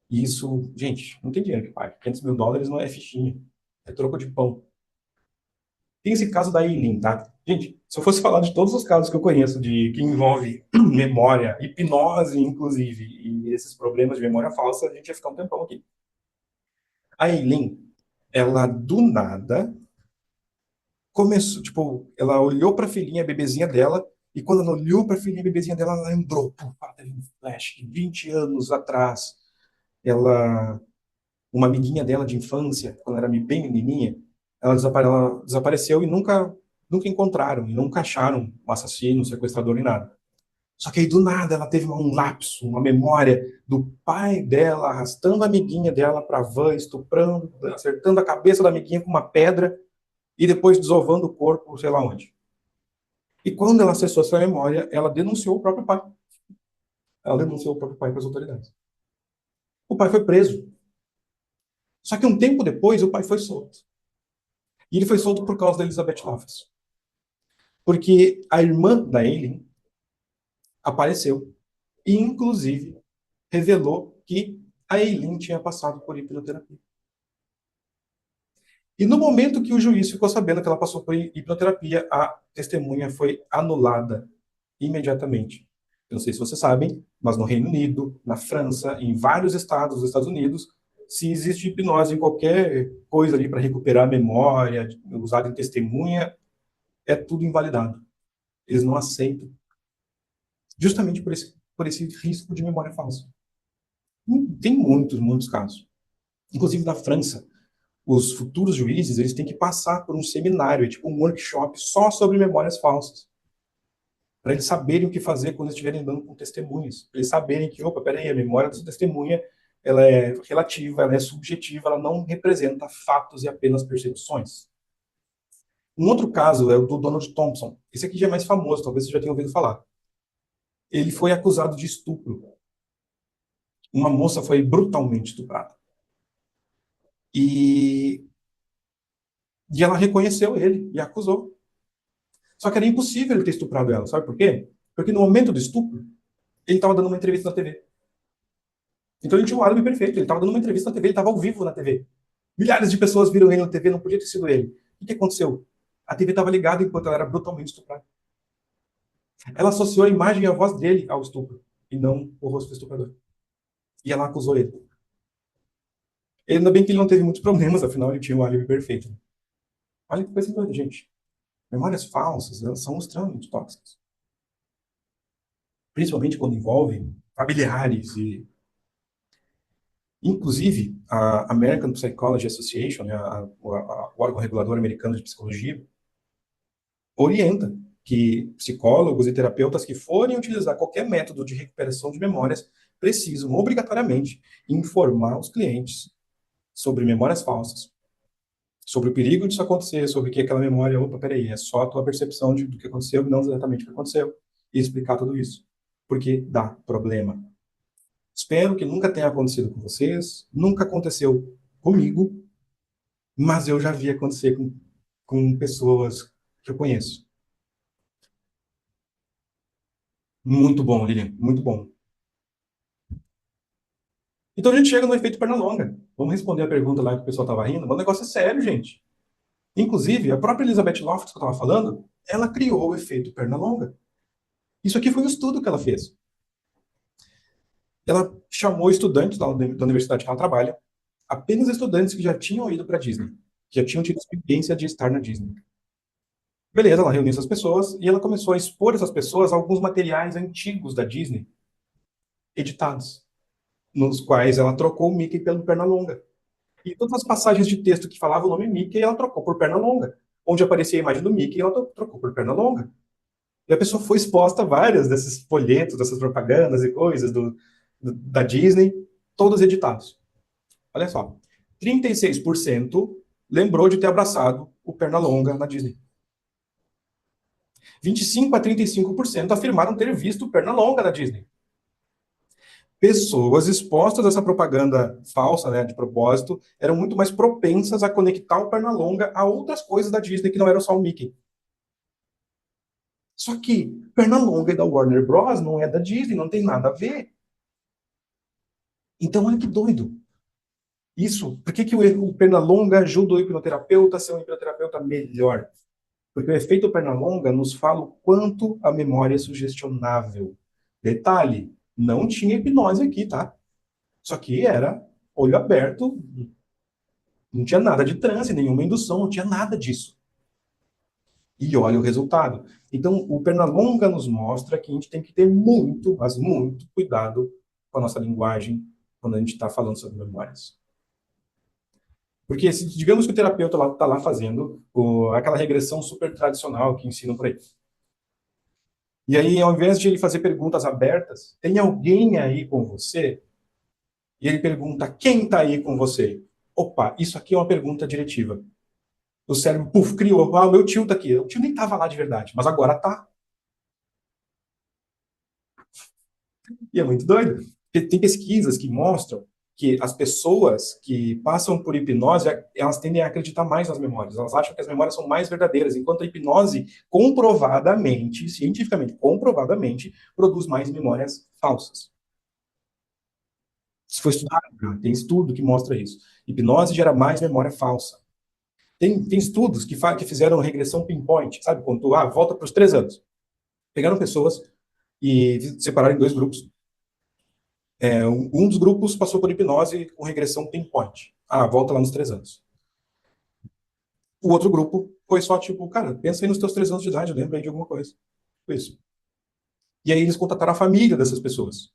E isso, gente, não tem dinheiro que pague. $500 mil não é fichinha. É troco de pão. Tem esse caso da Eileen, tá? Gente, se eu fosse falar de todos os casos que eu conheço que envolve memória, hipnose, inclusive, e esses problemas de memória falsa, a gente ia ficar um tempão aqui. A Eileen, ela do nada começou, tipo, ela olhou para a filhinha, a bebezinha dela, e quando ela olhou para a filhinha, a bebezinha dela, ela lembrou, pô, teve um flash, 20 anos atrás, uma amiguinha dela de infância, quando era bem menininha, ela desapareceu e nunca encontraram, e nunca acharam o assassino, o sequestrador, nem nada. Só que aí, do nada, ela teve um lapso, uma memória do pai dela arrastando a amiguinha dela para a van, estuprando, acertando a cabeça da amiguinha com uma pedra, e depois desovando o corpo, sei lá onde. E quando ela acessou essa memória, ela denunciou o próprio pai. Ela denunciou o próprio pai para as autoridades. O pai foi preso. Só que um tempo depois, o pai foi solto. E ele foi solto por causa da Elizabeth Loftus. Porque a irmã da Eileen apareceu e, inclusive, revelou que a Eileen tinha passado por hipnoterapia. E no momento que o juiz ficou sabendo que ela passou por hipnoterapia, a testemunha foi anulada imediatamente. Eu não sei se vocês sabem, mas no Reino Unido, na França, em vários estados dos Estados Unidos, se existe hipnose em qualquer coisa ali para recuperar a memória, usada em testemunha, é tudo invalidado. Eles não aceitam. Justamente por esse risco de memória falsa. Tem muitos casos. Inclusive na França, os futuros juízes, eles têm que passar por um seminário, tipo um workshop só sobre memórias falsas. Para eles saberem o que fazer quando estiverem andando com testemunhas. Para eles saberem que, opa, peraí, a memória dessa testemunha, ela é relativa, ela é subjetiva, ela não representa fatos e apenas percepções. Um outro caso é o do Donald Thompson. Esse aqui já é mais famoso, talvez você já tenha ouvido falar. Ele foi acusado de estupro. Uma moça foi brutalmente estuprada. E, e ela reconheceu ele e acusou. Só que era impossível ele ter estuprado ela. Sabe por quê? Porque no momento do estupro, ele estava dando uma entrevista na TV. Então ele tinha um álibi perfeito. Ele estava dando uma entrevista na TV, ele estava ao vivo na TV. Milhares de pessoas viram ele na TV, não podia ter sido ele. O que aconteceu? A TV estava ligada enquanto ela era brutalmente estuprada. Ela associou a imagem e a voz dele ao estupro, e não o rosto do estuprador. E ela acusou ele. Ainda bem que ele não teve muitos problemas, afinal ele tinha um álibi perfeito. Olha que coisa doida, gente. Memórias falsas, elas são extremamente tóxicas. Principalmente quando envolvem familiares e... Inclusive, a American Psychology Association, né, o órgão regulador americano de psicologia, orienta que psicólogos e terapeutas que forem utilizar qualquer método de recuperação de memórias precisam, obrigatoriamente, informar os clientes sobre memórias falsas, sobre o perigo disso acontecer, sobre que aquela memória, opa, peraí, é só a tua percepção do que aconteceu, não exatamente o que aconteceu, e explicar tudo isso. Porque dá problema. Espero que nunca tenha acontecido com vocês, nunca aconteceu comigo, mas eu já vi acontecer com pessoas que eu conheço. Muito bom, Lilian, muito bom. Então a gente chega no efeito Pernalonga. Vamos responder a pergunta lá que o pessoal estava rindo. O negócio é sério, gente. Inclusive, a própria Elizabeth Loftus que eu estava falando, ela criou o efeito Pernalonga. Isso aqui foi um estudo que ela fez. Ela chamou estudantes da universidade que ela trabalha, apenas estudantes que já tinham ido para a Disney, que já tinham tido experiência de estar na Disney. Beleza, ela reuniu essas pessoas e ela começou a expor essas pessoas a alguns materiais antigos da Disney, editados, nos quais ela trocou o Mickey pelo Pernalonga. E todas as passagens de texto que falavam o nome Mickey, ela trocou por Pernalonga. Onde aparecia a imagem do Mickey, ela trocou por Pernalonga. E a pessoa foi exposta a várias desses folhetos, dessas propagandas e coisas da Disney, todos editados. Olha só, 36% lembrou de ter abraçado o Pernalonga na Disney. 25 a 35% afirmaram ter visto o Pernalonga na Disney. Pessoas expostas a essa propaganda falsa, né, de propósito, eram muito mais propensas a conectar o Pernalonga a outras coisas da Disney que não eram só o Mickey. Só que Pernalonga é da Warner Bros, não é da Disney, não tem nada a ver. Então, olha que doido. Isso, por que o Pernalonga ajuda o hipnoterapeuta a ser um hipnoterapeuta melhor? Porque o efeito Pernalonga nos fala o quanto a memória é sugestionável. Detalhe, não tinha hipnose aqui, tá? Só que era olho aberto, não tinha nada de transe, nenhuma indução, não tinha nada disso. E olha o resultado. Então, o Pernalonga nos mostra que a gente tem que ter muito, mas muito cuidado com a nossa linguagem quando a gente está falando sobre memórias. Porque, digamos que o terapeuta está lá fazendo aquela regressão super tradicional que ensinam por aí. E aí, ao invés de ele fazer perguntas abertas, tem alguém aí com você? E ele pergunta, quem está aí com você? Opa, isso aqui é uma pergunta diretiva. O cérebro, puf, criou. Ah, o meu tio está aqui. O tio nem estava lá de verdade, mas agora está. E é muito doido. Porque tem pesquisas que mostram que as pessoas que passam por hipnose, elas tendem a acreditar mais nas memórias. Elas acham que as memórias são mais verdadeiras, enquanto a hipnose, comprovadamente, cientificamente, comprovadamente, produz mais memórias falsas. Isso foi estudado, tem estudo que mostra isso. Hipnose gera mais memória falsa. Tem estudos que fizeram regressão pinpoint, sabe? Quando tu, volta para os 3 anos. Pegaram pessoas e separaram em 2 grupos. Um dos grupos passou por hipnose com regressão pinpoint. Volta lá nos 3 anos. O outro grupo foi só tipo, cara, pensa aí nos teus 3 anos de idade, lembra aí de alguma coisa. Foi isso. E aí eles contataram a família dessas pessoas.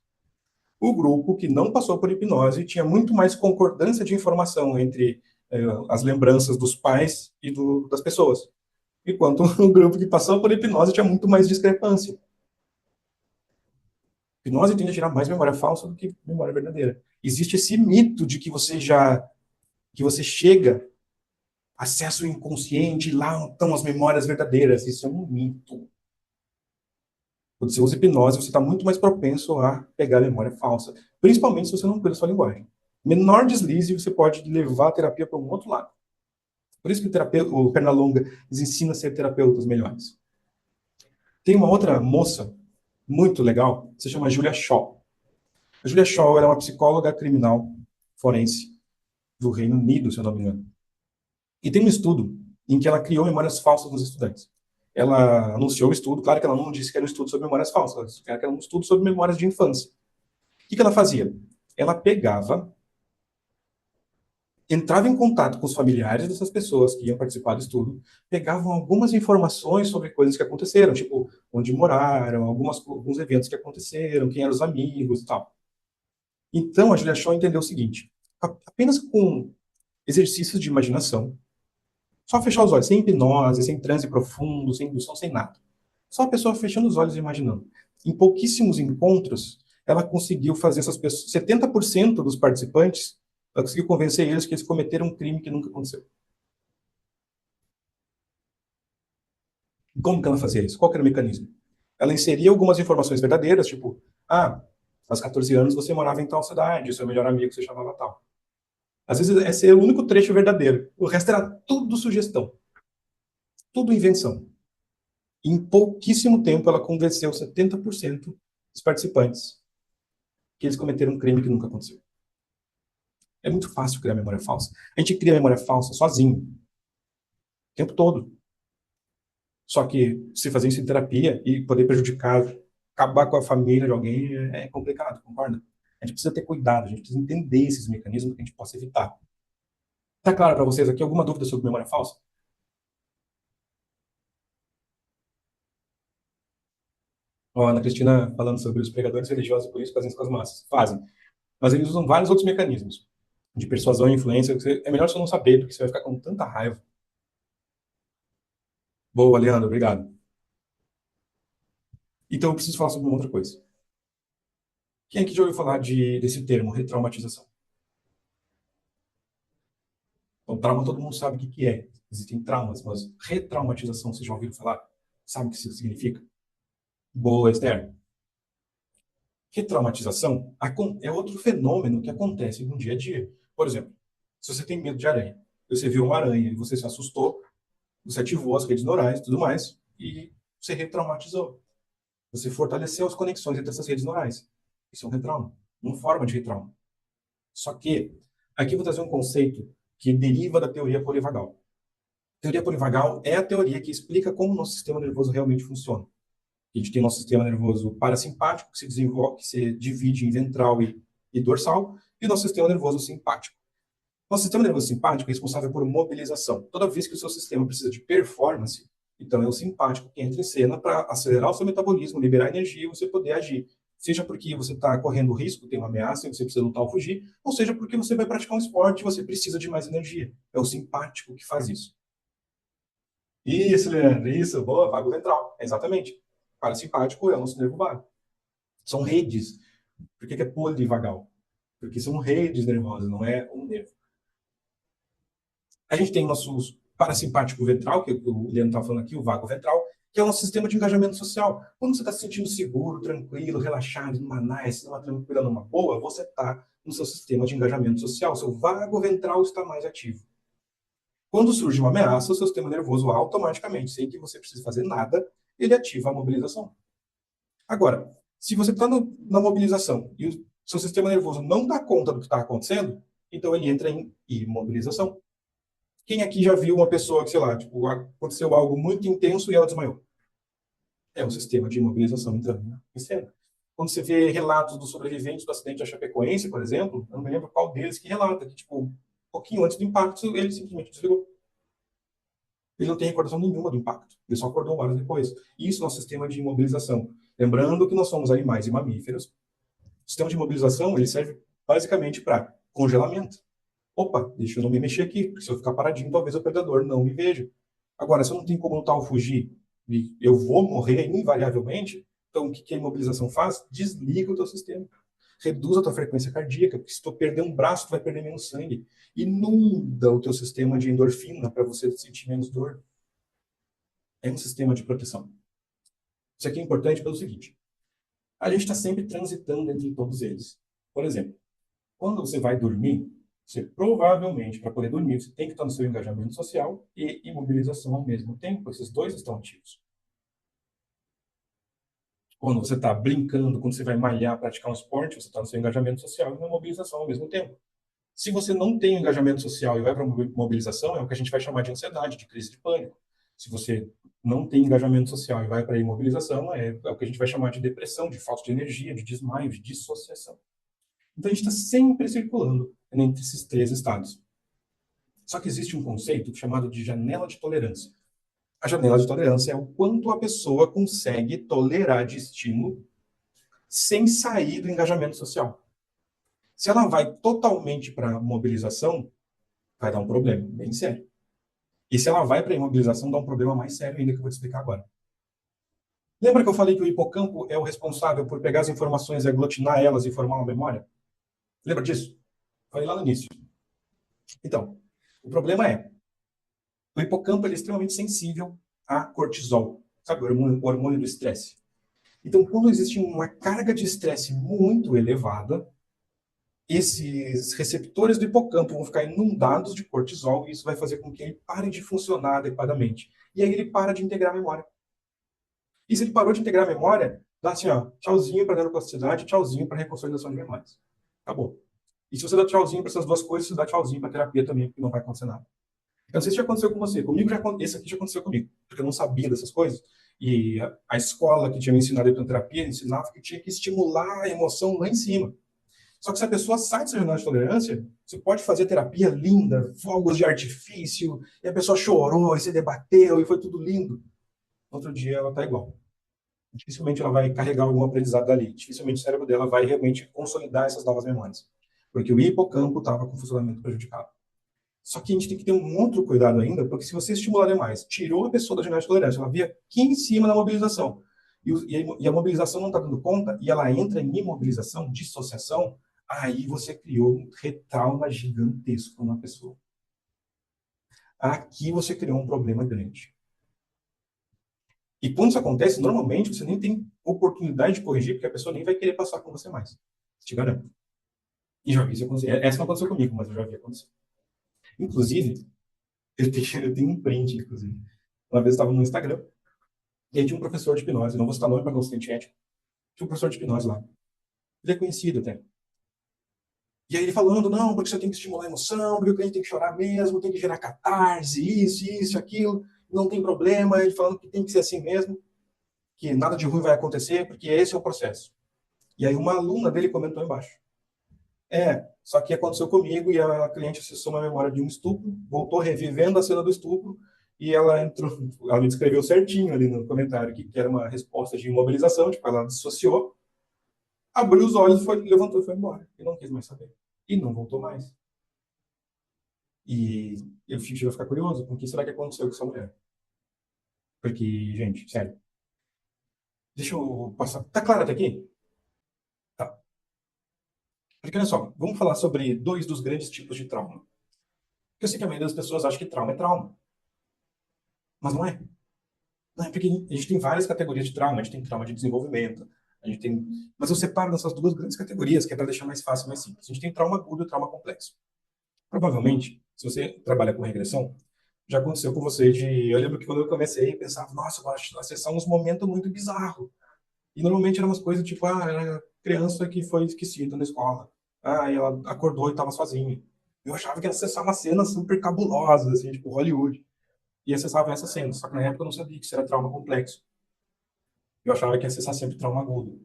O grupo que não passou por hipnose tinha muito mais concordância de informação entre as lembranças dos pais e das pessoas. Enquanto o grupo que passou por hipnose tinha muito mais discrepância. Hipnose tende a gerar mais memória falsa do que memória verdadeira. Existe esse mito de que você chega acesso inconsciente, lá estão as memórias verdadeiras. Isso é um mito. Quando você usa hipnose, você está muito mais propenso a pegar a memória falsa, principalmente se você não cuida da sua linguagem. Menor deslize, você pode levar a terapia para um outro lado. Por isso que o Pernalonga nos ensina a ser terapeutas melhores. Tem uma outra moça muito legal, se chama Julia Shaw. A Julia Shaw era uma psicóloga criminal forense do Reino Unido, se eu não me engano. E tem um estudo em que ela criou memórias falsas nos estudantes. Ela anunciou o estudo, claro que ela não disse que era um estudo sobre memórias falsas, ela disse que era um estudo sobre memórias de infância. O que ela fazia? Ela pegava, entrava em contato com os familiares dessas pessoas que iam participar do estudo, pegavam algumas informações sobre coisas que aconteceram, tipo onde moraram, alguns eventos que aconteceram, quem eram os amigos e tal. Então, a Julia Shaw entendeu o seguinte: apenas com exercícios de imaginação, só fechar os olhos, sem hipnose, sem transe profundo, sem indução, sem nada. Só a pessoa fechando os olhos e imaginando. Em pouquíssimos encontros, ela conseguiu fazer essas pessoas, 70% dos participantes, ela conseguiu convencer eles que eles cometeram um crime que nunca aconteceu. Como que ela fazia isso? Qual que era o mecanismo? Ela inseria algumas informações verdadeiras, tipo, aos 14 anos você morava em tal cidade, o seu melhor amigo se chamava tal. Às vezes esse é o único trecho verdadeiro. O resto era tudo sugestão, tudo invenção. E em pouquíssimo tempo ela convenceu 70% dos participantes que eles cometeram um crime que nunca aconteceu. É muito fácil criar memória falsa. A gente cria memória falsa sozinho, o tempo todo. Só que se fazer isso em terapia e poder prejudicar, acabar com a família de alguém é complicado, concorda? A gente precisa ter cuidado, a gente precisa entender esses mecanismos que a gente possa evitar. Tá claro para vocês aqui alguma dúvida sobre memória falsa? Ó, a Ana Cristina falando sobre os pregadores religiosos, por isso fazem isso com as massas. Fazem. Mas eles usam vários outros mecanismos de persuasão e influência. É melhor você não saber, porque você vai ficar com tanta raiva. Boa, Leandro, obrigado. Então eu preciso falar sobre uma outra coisa. Quem aqui já ouviu falar desse termo, retraumatização? Bom, trauma todo mundo sabe o que é. Existem traumas, mas retraumatização, vocês já ouviram falar? Sabe o que isso significa? Boa, Esther. Retraumatização é outro fenômeno que acontece no dia a dia. Por exemplo, se você tem medo de aranha, você viu uma aranha e você se assustou, você ativou as redes neurais e tudo mais, e você retraumatizou. Você fortaleceu as conexões entre essas redes neurais. Isso é um retrauma, uma forma de retrauma. Só que, aqui eu vou trazer um conceito que deriva da teoria polivagal. A teoria polivagal é a teoria que explica como o nosso sistema nervoso realmente funciona. A gente tem o nosso sistema nervoso parasimpático, que se desenvolve, que se divide em ventral e dorsal, e o nosso sistema nervoso simpático. Nosso sistema nervoso simpático é responsável por mobilização. Toda vez que o seu sistema precisa de performance, então é o simpático que entra em cena para acelerar o seu metabolismo, liberar energia e você poder agir. Seja porque você está correndo risco, tem uma ameaça e você precisa lutar ou fugir, ou seja porque você vai praticar um esporte e você precisa de mais energia. É o simpático que faz isso. Isso, Leandro, isso, boa, vago ventral, exatamente. Parasimpático é o nosso nervo vago. São redes. Por que é polivagal? Porque são redes nervosas, não é um nervo. A gente tem o nosso parasimpático ventral, que o Leandro está falando aqui, o vago ventral, que é o nosso sistema de engajamento social. Quando você está se sentindo seguro, tranquilo, relaxado, numa nice, numa tranquila, numa boa, você está no seu sistema de engajamento social. Seu vago ventral está mais ativo. Quando surge uma ameaça, o seu sistema nervoso automaticamente, sem que você precise fazer nada, ele ativa a mobilização. Agora, se você está na mobilização e o seu sistema nervoso não dá conta do que está acontecendo, então ele entra em imobilização. Quem aqui já viu uma pessoa que, sei lá, tipo, aconteceu algo muito intenso e ela desmaiou? É o sistema de imobilização entrando em cena. Quando você vê relatos dos sobreviventes do acidente da Chapecoense, por exemplo, eu não me lembro qual deles que relata que, tipo, um pouquinho antes do impacto, ele simplesmente desligou. Ele não tem recordação nenhuma do impacto. Ele só acordou horas depois. Isso é o nosso sistema de imobilização. Lembrando que nós somos animais e mamíferos. O sistema de imobilização ele serve basicamente para congelamento. Opa, deixa eu não me mexer aqui, porque se eu ficar paradinho, talvez o predador não me veja. Agora, se eu não tenho como lutar ou fugir, e eu vou morrer invariavelmente, então o que a imobilização faz? Desliga o teu sistema. reduz a tua frequência cardíaca, porque se tu perder um braço, tu vai perder menos sangue. Inunda o teu sistema de endorfina para você sentir menos dor. É um sistema de proteção. Isso aqui é importante pelo seguinte: a gente está sempre transitando entre todos eles. Por exemplo, quando você vai dormir, você provavelmente, para poder dormir, você tem que estar no seu engajamento social e imobilização ao mesmo tempo. Esses dois estão ativos. Quando você está brincando, quando você vai malhar, praticar um esporte, você está no seu engajamento social e na mobilização ao mesmo tempo. Se você não tem engajamento social e vai para a mobilização, é o que a gente vai chamar de ansiedade, de crise de pânico. Se você não tem engajamento social e vai para a imobilização, é o que a gente vai chamar de depressão, de falta de energia, de desmaio, de dissociação. Então a gente está sempre circulando entre esses três estados. Só que existe um conceito chamado de janela de tolerância. A janela de tolerância é o quanto a pessoa consegue tolerar de estímulo sem sair do engajamento social. Se ela vai totalmente para a mobilização, vai dar um problema bem sério. E se ela vai para a imobilização, dá um problema mais sério ainda que eu vou te explicar agora. Lembra que eu falei que o hipocampo é o responsável por pegar as informações e aglutinar elas e formar uma memória? Lembra disso? Falei lá no início. Então, o problema é, o hipocampo é extremamente sensível a cortisol, sabe, o hormônio do estresse. Então, quando existe uma carga de estresse muito elevada, esses receptores do hipocampo vão ficar inundados de cortisol e isso vai fazer com que ele pare de funcionar adequadamente. E aí ele para de integrar a memória. E se ele parou de integrar a memória, dá assim, ó, tchauzinho para a neuroplasticidade, tchauzinho para a reconsolidação de memórias. Acabou. E se você dá tchauzinho para essas duas coisas, você dá tchauzinho para a terapia também, porque não vai acontecer nada. Eu não sei se já aconteceu com você. Comigo, esse aqui já aconteceu comigo, porque eu não sabia dessas coisas. E a escola que tinha me ensinado a hipnoterapia ensinava que tinha que estimular a emoção lá em cima. Só que se a pessoa sai dessa janela de tolerância, você pode fazer terapia linda, fogos de artifício, e a pessoa chorou, e se debateu, e foi tudo lindo. No outro dia ela está igual. Dificilmente ela vai carregar algum aprendizado dali. Dificilmente o cérebro dela vai realmente consolidar essas novas memórias. Porque o hipocampo estava com o funcionamento prejudicado. Só que a gente tem que ter um outro cuidado ainda, porque se você estimular demais, tirou a pessoa da janela de tolerância, ela via aqui em cima na mobilização, e a mobilização não está dando conta, e ela entra em imobilização, dissociação, aí você criou um retrauma gigantesco na pessoa. Aqui você criou um problema grande. E quando isso acontece, normalmente você nem tem oportunidade de corrigir, porque a pessoa nem vai querer passar com você mais. Te garanto. E já vi isso acontecer. Essa não aconteceu comigo, mas eu já vi acontecer. Inclusive, eu tenho um print, inclusive. Uma vez eu estava no Instagram, e aí tinha um professor de hipnose, não vou citar nome para não ser antiético. Tinha um professor de hipnose lá. Ele é conhecido até. E aí ele falando, não, porque você tem que estimular a emoção, porque o cliente tem que chorar mesmo, tem que gerar catarse, isso, aquilo, não tem problema. Ele falando que tem que ser assim mesmo, que nada de ruim vai acontecer, porque esse é o processo. E aí uma aluna dele comentou embaixo. Só que aconteceu comigo e a cliente acessou uma memória de um estupro, voltou revivendo a cena do estupro, e ela me descreveu certinho ali no comentário que era uma resposta de imobilização, tipo, ela dissociou, abriu os olhos, levantou e foi embora. E não quis mais saber. E não voltou mais. E eu cheguei a ficar curioso, com o que será que aconteceu com essa mulher? Porque, gente, sério. Deixa eu passar. Tá claro até aqui? Tá. Porque olha só, vamos falar sobre dois dos grandes tipos de trauma. Porque eu sei que a maioria das pessoas acha que trauma é trauma. Mas não é. Não é porque a gente tem várias categorias de trauma. A gente tem trauma de desenvolvimento. A gente tem... Mas eu separo nessas duas grandes categorias, que é para deixar mais fácil, mais simples. A gente tem trauma agudo e trauma complexo. Provavelmente, se você trabalha com regressão, já aconteceu com você de... Eu lembro que quando eu comecei, eu pensava, nossa, eu vou acessar uns momentos muito bizarros. E normalmente eram umas coisas tipo, era a criança que foi esquecida na escola. E ela acordou e estava sozinha. Eu achava que ia acessar uma cena super cabulosa, assim, tipo Hollywood. E acessava essa cena, só que na época eu não sabia que isso era trauma complexo. Eu achava que ia acessar sempre trauma agudo.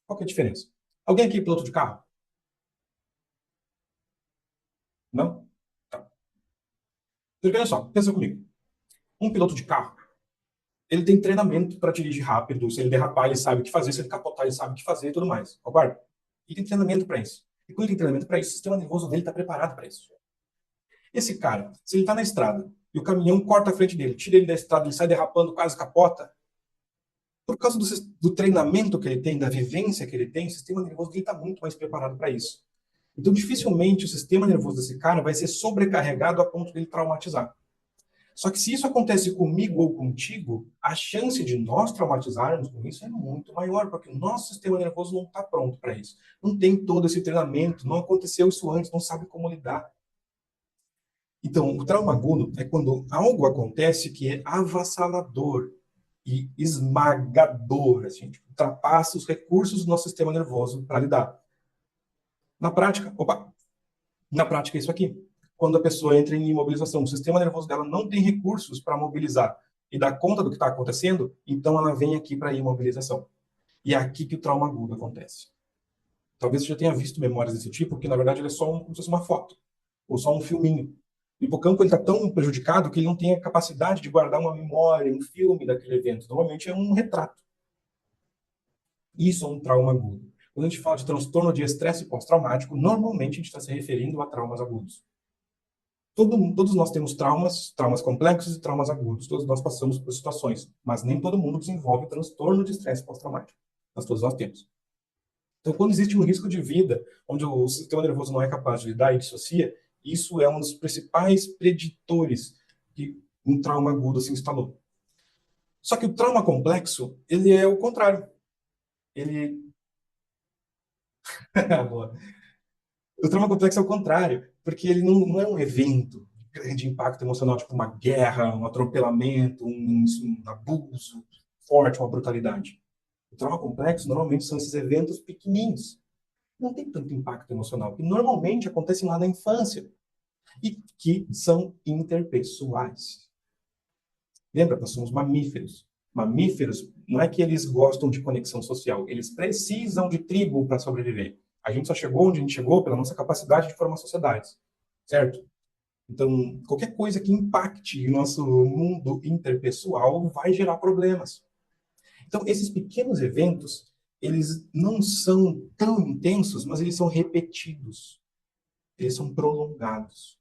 Qual que é a diferença? Alguém aqui é piloto de carro? Não? Tá. Porque olha só, pensa comigo. Um piloto de carro, ele tem treinamento para dirigir rápido. Se ele derrapar, ele sabe o que fazer. Se ele capotar, ele sabe o que fazer e tudo mais. Concorda? E tem treinamento para isso. E quando ele tem treinamento para isso, o sistema nervoso dele está preparado para isso. Esse cara, se ele está na estrada e o caminhão corta a frente dele, tira ele da estrada, ele sai derrapando, quase capota, por causa do treinamento que ele tem, da vivência que ele tem, o sistema nervoso dele está muito mais preparado para isso. Então, dificilmente o sistema nervoso desse cara vai ser sobrecarregado a ponto de ele traumatizar. Só que se isso acontece comigo ou contigo, a chance de nós traumatizarmos com isso é muito maior, porque o nosso sistema nervoso não está pronto para isso. Não tem todo esse treinamento, não aconteceu isso antes, não sabe como lidar. Então, o trauma agudo é quando algo acontece que é avassalador e esmagador, assim, tipo, ultrapassa os recursos do nosso sistema nervoso para lidar. Na prática é isso aqui. Quando a pessoa entra em imobilização, o sistema nervoso dela não tem recursos para mobilizar e dar conta do que está acontecendo, então ela vem aqui para a imobilização. E é aqui que o trauma agudo acontece. Talvez você já tenha visto memórias desse tipo, que na verdade ele é só como se fosse uma foto, ou só um filminho. O hipocampo está tão prejudicado que ele não tem a capacidade de guardar uma memória, um filme daquele evento. Normalmente é um retrato. Isso é um trauma agudo. Quando a gente fala de transtorno de estresse pós-traumático, normalmente a gente está se referindo a traumas agudos. Todos nós temos traumas complexos e traumas agudos. Todos nós passamos por situações, mas nem todo mundo desenvolve transtorno de estresse pós-traumático. Mas todos nós temos. Então, quando existe um risco de vida, onde o sistema nervoso não é capaz de lidar e dissocia, isso é um dos principais preditores que um trauma agudo se instalou. Só que o trauma complexo, ele é o contrário. Ele... O trauma complexo é o contrário, porque ele não é um evento de grande impacto emocional, tipo uma guerra, um atropelamento, um abuso forte, uma brutalidade. O trauma complexo, normalmente, são esses eventos pequenininhos. Não tem tanto impacto emocional, que normalmente acontecem lá na infância e que são interpessoais. Lembra, nós somos mamíferos. Mamíferos, não é que eles gostam de conexão social, eles precisam de tribo para sobreviver. A gente só chegou onde a gente chegou pela nossa capacidade de formar sociedades, certo? Então, qualquer coisa que impacte o nosso mundo interpessoal vai gerar problemas. Então, esses pequenos eventos, eles não são tão intensos, mas eles são repetidos. Eles são prolongados.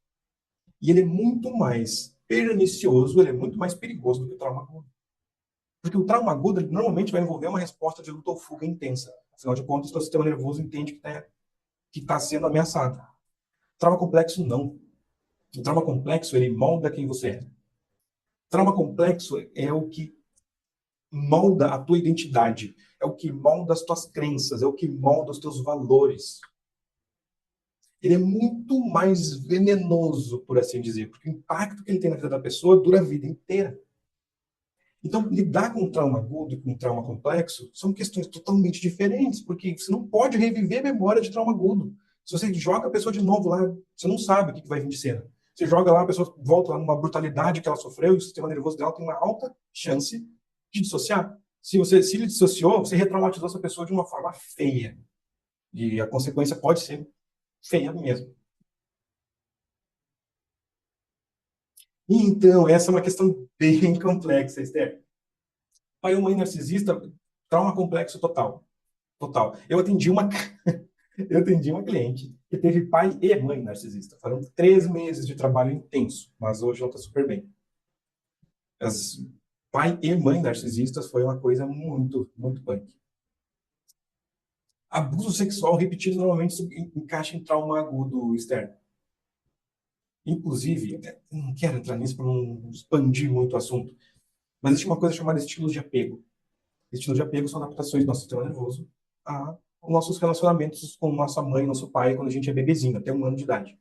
E ele é muito mais pernicioso, ele é muito mais perigoso do que o trauma agudo. Porque o trauma agudo normalmente vai envolver uma resposta de luta ou fuga intensa. Afinal de contas, o seu sistema nervoso entende que tá sendo ameaçado. Trauma complexo, não. O trauma complexo, ele molda quem você é. Trauma complexo é o que molda a tua identidade, é o que molda as tuas crenças, é o que molda os teus valores. Ele é muito mais venenoso, por assim dizer, porque o impacto que ele tem na vida da pessoa dura a vida inteira. Então, lidar com um trauma agudo e com um trauma complexo são questões totalmente diferentes, porque você não pode reviver a memória de trauma agudo. Se você joga a pessoa de novo lá, você não sabe o que vai vir de cena. Você joga lá, a pessoa volta lá numa brutalidade que ela sofreu e o sistema nervoso dela tem uma alta chance de dissociar. Se ele dissociou, você retraumatizou essa pessoa de uma forma feia. E a consequência pode ser feia mesmo. Então, essa é uma questão bem complexa, Esther. Pai ou mãe narcisista, trauma complexo total. Total. Eu atendi uma cliente que teve pai e mãe narcisista. Foram 3 meses de trabalho intenso, mas hoje ela está super bem. As pai e mãe narcisistas foi uma coisa muito, muito punk. Abuso sexual repetido normalmente encaixa em trauma agudo externo. Inclusive, não quero entrar nisso para não expandir muito o assunto, mas existe uma coisa chamada estilos de apego. Estilos de apego são adaptações do nosso sistema nervoso a nossos relacionamentos com nossa mãe, nosso pai, quando a gente é bebezinho, até 1 ano de idade.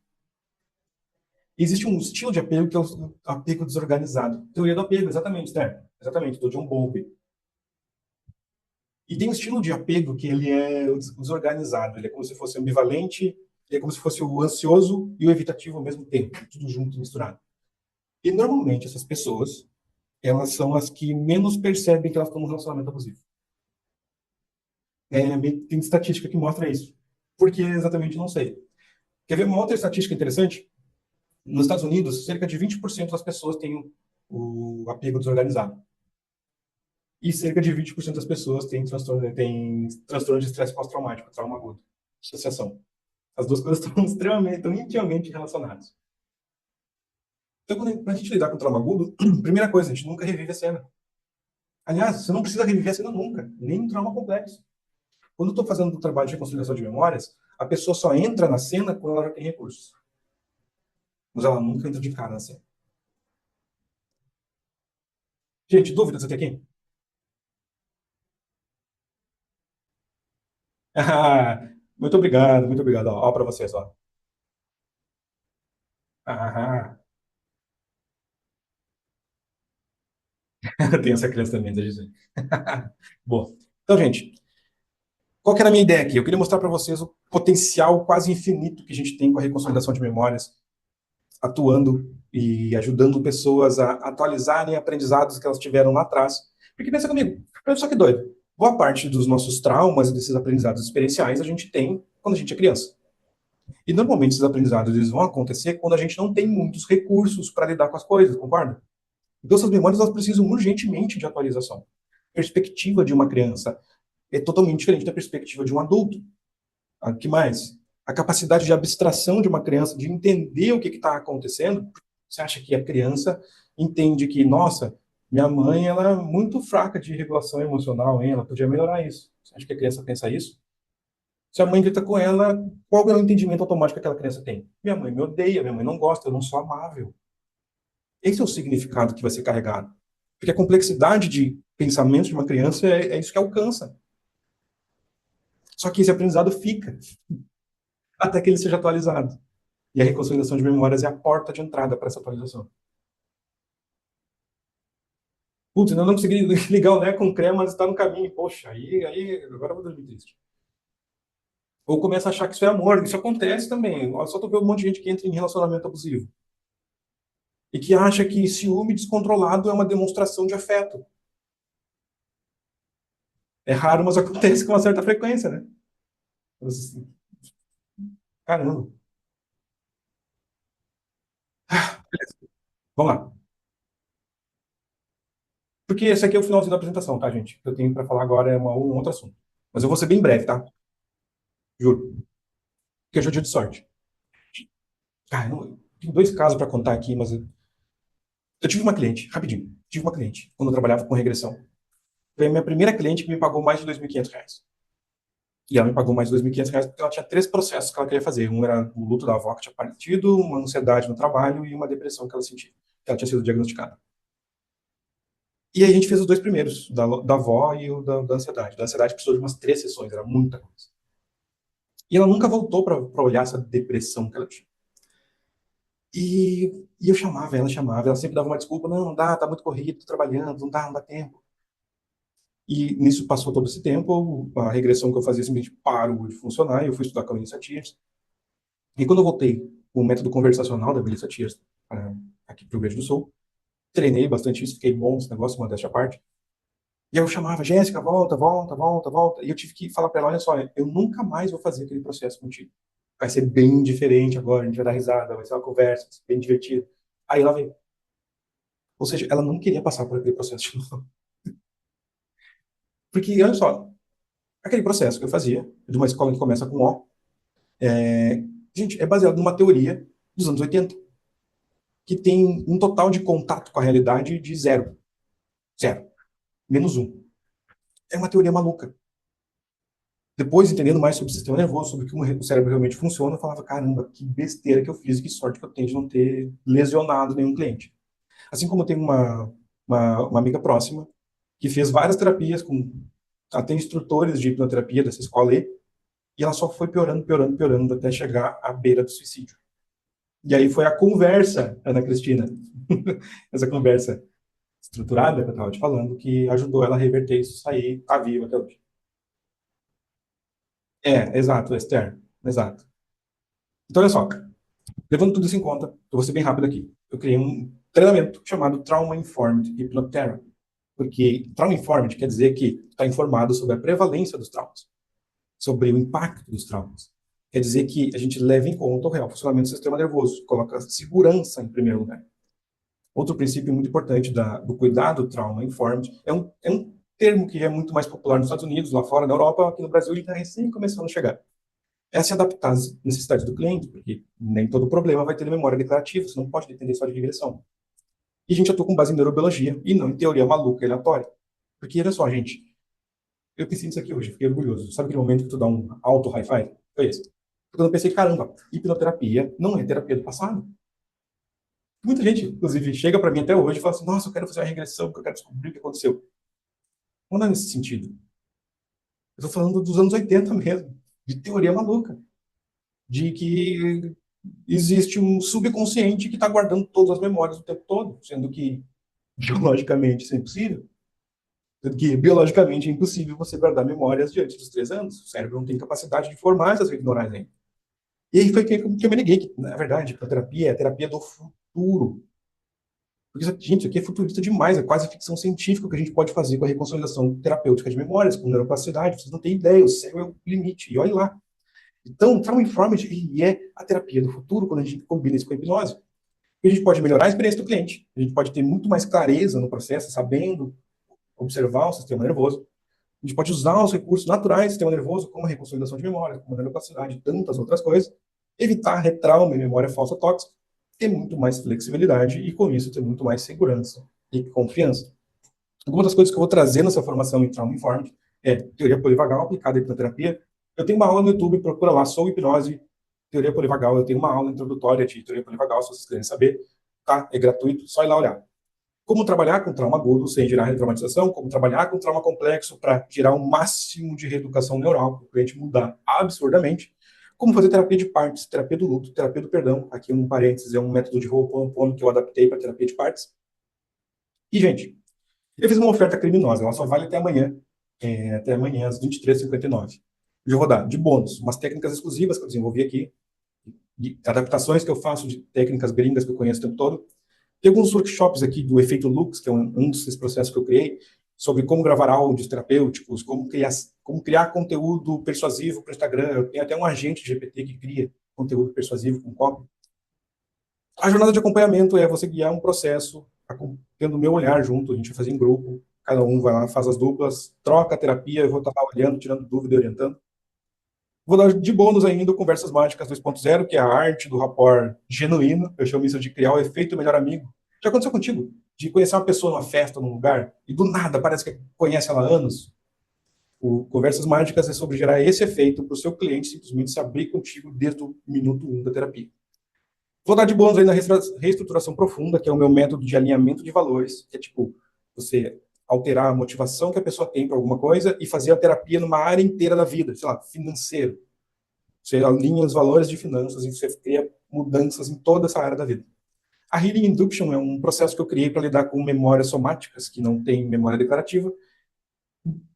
E existe um estilo de apego que é o apego desorganizado. Teoria do apego, exatamente, né? Exatamente, do John Bowlby. E tem um estilo de apego que ele é desorganizado. Ele é como se fosse ambivalente, ele é como se fosse o ansioso e o evitativo ao mesmo tempo, tudo junto e misturado. E normalmente essas pessoas, elas são as que menos percebem que elas estão num relacionamento abusivo. Tem estatística que mostra isso. Porque exatamente não sei. Quer ver uma outra estatística interessante? Nos Estados Unidos, cerca de 20% das pessoas têm o apego desorganizado. E cerca de 20% das pessoas têm transtorno de estresse pós-traumático, trauma agudo, associação. As duas coisas estão intimamente relacionadas. Então, quando a gente lidar com trauma agudo, primeira coisa, a gente nunca revive a cena. Aliás, você não precisa reviver a cena nunca, nem um trauma complexo. Quando eu estou fazendo o trabalho de reconstrução de memórias, a pessoa só entra na cena quando ela já tem recursos. Mas ela nunca entra de cara na cena. Gente, dúvidas até aqui? Ah, muito obrigado, muito obrigado. Ó, para vocês, ó. Ah, tem essa criança também, tá, gente? Bom, então, gente, qual que era a minha ideia aqui? Eu queria mostrar para vocês o potencial quase infinito que a gente tem com a reconsolidação de memórias, atuando e ajudando pessoas a atualizarem aprendizados que elas tiveram lá atrás. Porque pensa comigo, olha só que doido. Boa parte dos nossos traumas e desses aprendizados experienciais a gente tem quando a gente é criança. E normalmente esses aprendizados eles vão acontecer quando a gente não tem muitos recursos para lidar com as coisas, concorda? Então essas memórias elas precisam urgentemente de atualização. A perspectiva de uma criança é totalmente diferente da perspectiva de um adulto. O que mais? A capacidade de abstração de uma criança, de entender o que está acontecendo. Você acha que a criança entende que, nossa, minha mãe ela é muito fraca de regulação emocional, hein? Ela podia melhorar isso. Você acha que a criança pensa isso? Se a mãe grita com ela, qual é o entendimento automático que aquela criança tem? Minha mãe me odeia, minha mãe não gosta, eu não sou amável. Esse é o significado que vai ser carregado. Porque a complexidade de pensamento de uma criança é isso que alcança. Só que esse aprendizado fica até que ele seja atualizado. E a reconsolidação de memórias é a porta de entrada para essa atualização. Putz, ainda não consegui ligar o Né com o CREA, mas está no caminho. Poxa, aí agora eu vou dormir triste. Ou começa a achar que isso é amor. Isso acontece também. Eu só tô vendo um monte de gente que entra em relacionamento abusivo. E que acha que ciúme descontrolado é uma demonstração de afeto. É raro, mas acontece com uma certa frequência, né? Caramba. Vamos lá. Porque esse aqui é o finalzinho da apresentação, tá, gente? O que eu tenho para falar agora é um outro assunto. Mas eu vou ser bem breve, tá? Juro. Porque hoje é dia de sorte. Ah, tem dois casos para contar aqui, mas eu tive uma cliente, rapidinho. Tive uma cliente, quando eu trabalhava com regressão. Foi a minha primeira cliente que me pagou mais de R$ 2.500. E ela me pagou mais de R$ 2.500 porque ela tinha três processos que ela queria fazer. Um era o luto da avó que tinha partido, uma ansiedade no trabalho e uma depressão que ela sentia, que ela tinha sido diagnosticada. E aí a gente fez os dois primeiros, da avó e o da ansiedade. Da ansiedade precisou de umas 3 sessões, era muita coisa. E ela nunca voltou para olhar essa depressão que ela tinha. E eu chamava, ela sempre dava uma desculpa, não dá, tá muito corrido, tô trabalhando, não dá tempo. E nisso passou todo esse tempo, a regressão que eu fazia simplesmente parou de funcionar, e eu fui estudar com a Melissa Tiers. E quando eu voltei com o método conversacional da Melissa Tiers, aqui para o Rio Grande do Sul, treinei bastante isso, fiquei bom nesse negócio, modéstia à parte. E eu chamava, Jéssica, volta, volta, volta, volta. E eu tive que falar para ela, olha só, eu nunca mais vou fazer aquele processo contigo. Vai ser bem diferente agora, a gente vai dar risada, vai ser uma conversa, vai ser bem divertido. Aí ela veio. Ou seja, ela não queria passar por aquele processo de novo. Porque, olha só, aquele processo que eu fazia, de uma escola que começa com O, gente, é baseado numa teoria dos anos 80, que tem um total de contato com a realidade de zero. Zero. Menos um. É uma teoria maluca. Depois, entendendo mais sobre o sistema nervoso, sobre como o cérebro realmente funciona, eu falava, caramba, que besteira que eu fiz, que sorte que eu tenho de não ter lesionado nenhum cliente. Assim como eu tenho uma amiga próxima que fez várias terapias com até instrutores de hipnoterapia dessa escola aí, e ela só foi piorando, piorando, piorando até chegar à beira do suicídio. E aí foi a conversa, Ana Cristina, essa conversa estruturada que eu estava te falando, que ajudou ela a reverter isso, sair, tá viva até hoje. Exato, Esther, exato. Então, olha só, levando tudo isso em conta, eu vou ser bem rápido aqui. Eu criei um treinamento chamado Trauma Informed Hypnotherapy, porque Trauma Informed quer dizer que está informado sobre a prevalência dos traumas, sobre o impacto dos traumas. Quer dizer que a gente leva em conta o real funcionamento do sistema nervoso, coloca a segurança em primeiro lugar. Outro princípio muito importante do cuidado trauma informed é um termo que é muito mais popular nos Estados Unidos, lá fora, na Europa, aqui no Brasil ele está recém começando a chegar. É se adaptar às necessidades do cliente, porque nem todo problema vai ter memória declarativa, você não pode depender só de regressão. E a gente atua com base em neurobiologia e não em teoria maluca e aleatória. Porque, olha só, gente, eu pensei nisso aqui hoje, fiquei orgulhoso. Sabe aquele momento que tu dá um alto high five? Foi esse. Quando eu pensei, caramba, hipnoterapia não é terapia do passado. Muita gente, inclusive, chega para mim até hoje e fala assim, nossa, eu quero fazer uma regressão, porque eu quero descobrir o que aconteceu. Não é nesse sentido. Eu estou falando dos anos 80 mesmo, de teoria maluca, de que existe um subconsciente que está guardando todas as memórias o tempo todo, sendo que biologicamente isso é impossível. Sendo que biologicamente é impossível você guardar memórias diante dos 3 anos. O cérebro não tem capacidade de formar essas redes neurais ainda. E aí foi que eu me liguei, que, na verdade, a terapia é a terapia do futuro. Porque, gente, isso aqui é futurista demais, é quase ficção científica o que a gente pode fazer com a reconsolidação terapêutica de memórias, com neuroplasticidade. Vocês não têm ideia, o céu é o limite. E olha lá. Então, Trauma Informed ele é a terapia do futuro quando a gente combina isso com a hipnose. E a gente pode melhorar a experiência do cliente. A gente pode ter muito mais clareza no processo, sabendo observar o sistema nervoso. A gente pode usar os recursos naturais do sistema nervoso, como a reconsolidação de memória, como a neuroplasticidade e tantas outras coisas, evitar retrauma e memória falsa tóxica, ter muito mais flexibilidade e, com isso, ter muito mais segurança e confiança. Algumas das coisas que eu vou trazer nessa formação em Trauma Informed é teoria polivagal aplicada à hipnoterapia. Eu tenho uma aula no YouTube, procura lá, Sou Hipnose, teoria polivagal. Eu tenho uma aula introdutória de teoria polivagal, se vocês quiserem saber, tá? É gratuito, só ir lá olhar. Como trabalhar com trauma agudo sem gerar retraumatização, como trabalhar com trauma complexo para gerar o máximo de reeducação neural, para o cliente mudar absurdamente, como fazer terapia de partes, terapia do luto, terapia do perdão, aqui um parênteses, é um método de Ho'oponopono que eu adaptei para terapia de partes. E, gente, eu fiz uma oferta criminosa, ela só vale até amanhã às 23h59. Eu vou dar de bônus umas técnicas exclusivas que eu desenvolvi aqui, de adaptações que eu faço de técnicas gringas que eu conheço o tempo todo. Tem alguns workshops aqui do Efeito Lux, que é um desses processos que eu criei, sobre como gravar áudios terapêuticos, como criar conteúdo persuasivo para o Instagram. Eu tenho até um agente GPT que cria conteúdo persuasivo com copy. A jornada de acompanhamento é você guiar um processo, tendo o meu olhar junto, a gente vai fazer em grupo, cada um vai lá, faz as duplas, troca a terapia, eu vou estar olhando, tirando dúvida e orientando. Vou dar de bônus ainda o Conversas Mágicas 2.0, que é a arte do rapport genuíno. Eu chamo isso de criar o efeito melhor amigo. Já aconteceu contigo? De conhecer uma pessoa numa festa, num lugar, e do nada parece que conhece ela há anos? O Conversas Mágicas é sobre gerar esse efeito para o seu cliente simplesmente se abrir contigo desde o minuto 1 da terapia. Vou dar de bônus aí na reestruturação profunda, que é o meu método de alinhamento de valores, que é tipo, você alterar a motivação que a pessoa tem para alguma coisa e fazer a terapia numa área inteira da vida, sei lá, financeiro. Você alinha os valores de finanças e você cria mudanças em toda essa área da vida. A Healing Induction é um processo que eu criei para lidar com memórias somáticas, que não tem memória declarativa.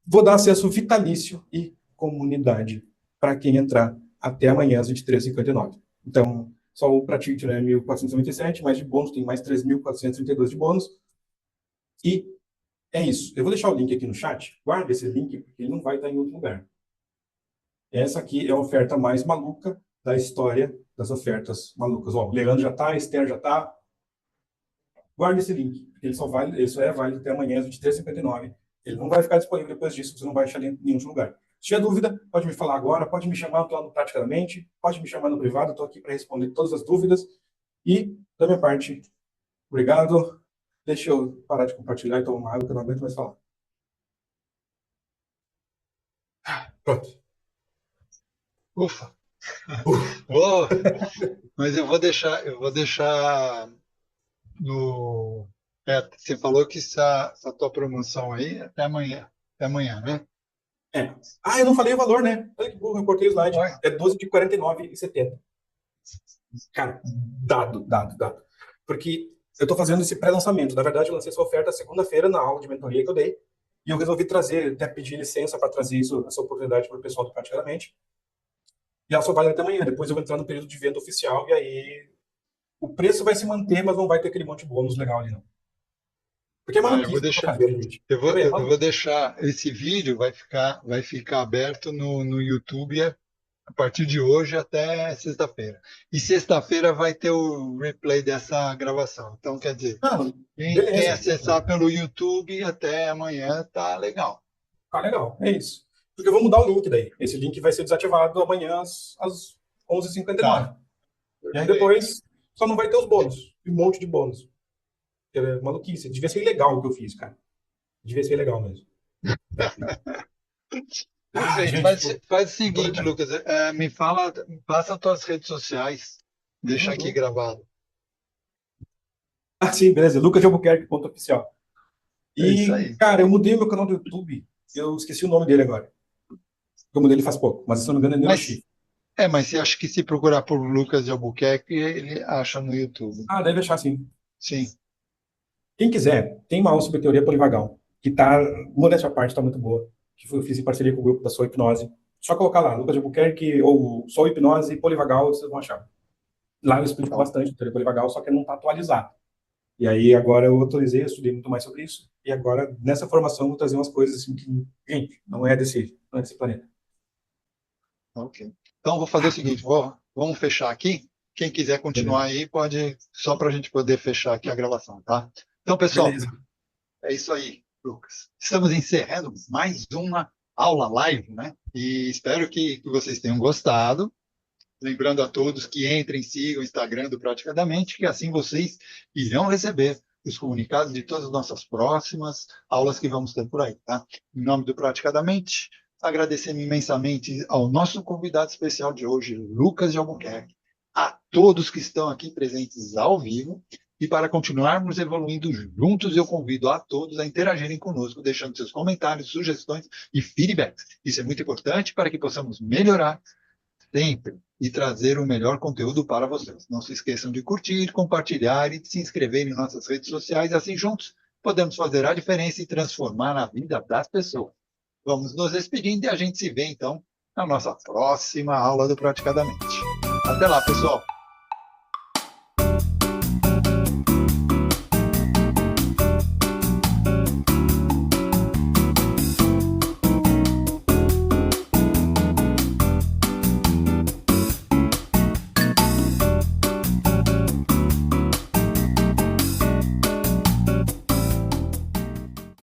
Vou dar acesso vitalício e comunidade para quem entrar até amanhã às 23h59. Então, só o para título é 1.497, mas de bônus tem mais 3.432 de bônus. E é isso. Eu vou deixar o link aqui no chat. Guarde esse link, porque ele não vai estar em outro lugar. Essa aqui é a oferta mais maluca da história das ofertas malucas. Ó, o Leandro já está, a Esther já está. Guarde esse link, porque ele só é válido até amanhã às 23h59. Ele não vai ficar disponível depois disso, você não vai achar em nenhum lugar. Se tiver dúvida, pode me falar agora, pode me chamar, estou lá no Praticamente, pode me chamar no privado, estou aqui para responder todas as dúvidas. E, da minha parte, obrigado. Deixa eu parar de compartilhar e tomar uma água, que eu não aguento mais falar. Pronto. Ufa! Vou, mas eu vou deixar no. Você falou que essa tua promoção aí é até amanhã, né? É. Ah, eu não falei o valor, né? Olha que burro, eu cortei o slide. Oi. É 12 de 49,70. Cara, dado. Porque eu estou fazendo esse pré-lançamento. Na verdade, eu lancei essa oferta segunda-feira na aula de mentoria que eu dei. E eu resolvi trazer, até pedir licença para trazer essa oportunidade para o pessoal do Praticamente. E ela só vale até amanhã. Depois eu vou entrar no período de venda oficial. E aí o preço vai se manter, mas não vai ter aquele monte de bônus legal ali, não. Porque é Eu vou maluquice que eu tô deixar. fazendo, gente. Eu vou, É eu vou maluquice. deixar esse vídeo, vai ficar aberto no YouTube a partir de hoje até sexta-feira. E sexta-feira vai ter o replay dessa gravação. Então, quer dizer, Não, quem beleza. acessar pelo YouTube até amanhã tá legal. Tá legal. É isso. Porque eu vou mudar o link daí. Esse link vai ser desativado amanhã às 11h59. Tá, E aí perfeito. depois só não vai ter os bônus. Um monte de bônus. É maluquice. Devia ser ilegal o que eu fiz, cara. Devia ser legal mesmo. Perfeito. Gente, Faz o seguinte, Lucas, me fala, passa as tuas redes sociais, deixa aqui uhum. gravado. Sim, beleza. Lucas de Albuquerque, ponto oficial. É isso E, aí. cara, eu mudei meu canal do YouTube. Eu esqueci o nome dele agora. Eu mudei ele faz pouco, mas se eu não me engano é Mas, Neurochief. mas você acha que se procurar por Lucas de Albuquerque, ele acha no YouTube? Ah, deve achar sim. Sim. Quem quiser, tem uma aula sobre teoria polivagal, que tá, modéstia à parte, tá muito boa. Eu fiz em parceria com o grupo da Sou Hipnose. Só colocar lá, Lucas de Albuquerque ou Sou Hipnose Polivagal, vocês vão achar. Lá eu explico Então, bastante de teoria polivagal, só que não está atualizado. E aí agora eu atualizei, eu estudei muito mais sobre isso. E agora, nessa formação, eu vou trazer umas coisas assim que, gente, não é desse planeta. ok. Então, vou fazer o seguinte, vamos fechar aqui. Quem quiser Beleza. continuar aí, pode, só para a gente poder fechar aqui a gravação, tá? Então, pessoal, Beleza. é isso aí, Lucas. Estamos encerrando mais uma aula live, né? E espero que vocês tenham gostado. Lembrando a todos que entrem, sigam o Instagram do Praticadamente, que assim vocês irão receber os comunicados de todas as nossas próximas aulas que vamos ter por aí, tá? Em nome do Praticadamente, agradecendo imensamente ao nosso convidado especial de hoje, Lucas de Albuquerque, a todos que estão aqui presentes ao vivo, e para continuarmos evoluindo juntos, eu convido a todos a interagirem conosco, deixando seus comentários, sugestões e feedbacks. Isso é muito importante para que possamos melhorar sempre e trazer o melhor conteúdo para vocês. Não se esqueçam de curtir, compartilhar e de se inscrever em nossas redes sociais. Assim, juntos, podemos fazer a diferença e transformar a vida das pessoas. Vamos nos despedindo e a gente se vê, então, na nossa próxima aula do Praticadamente. Até lá, pessoal!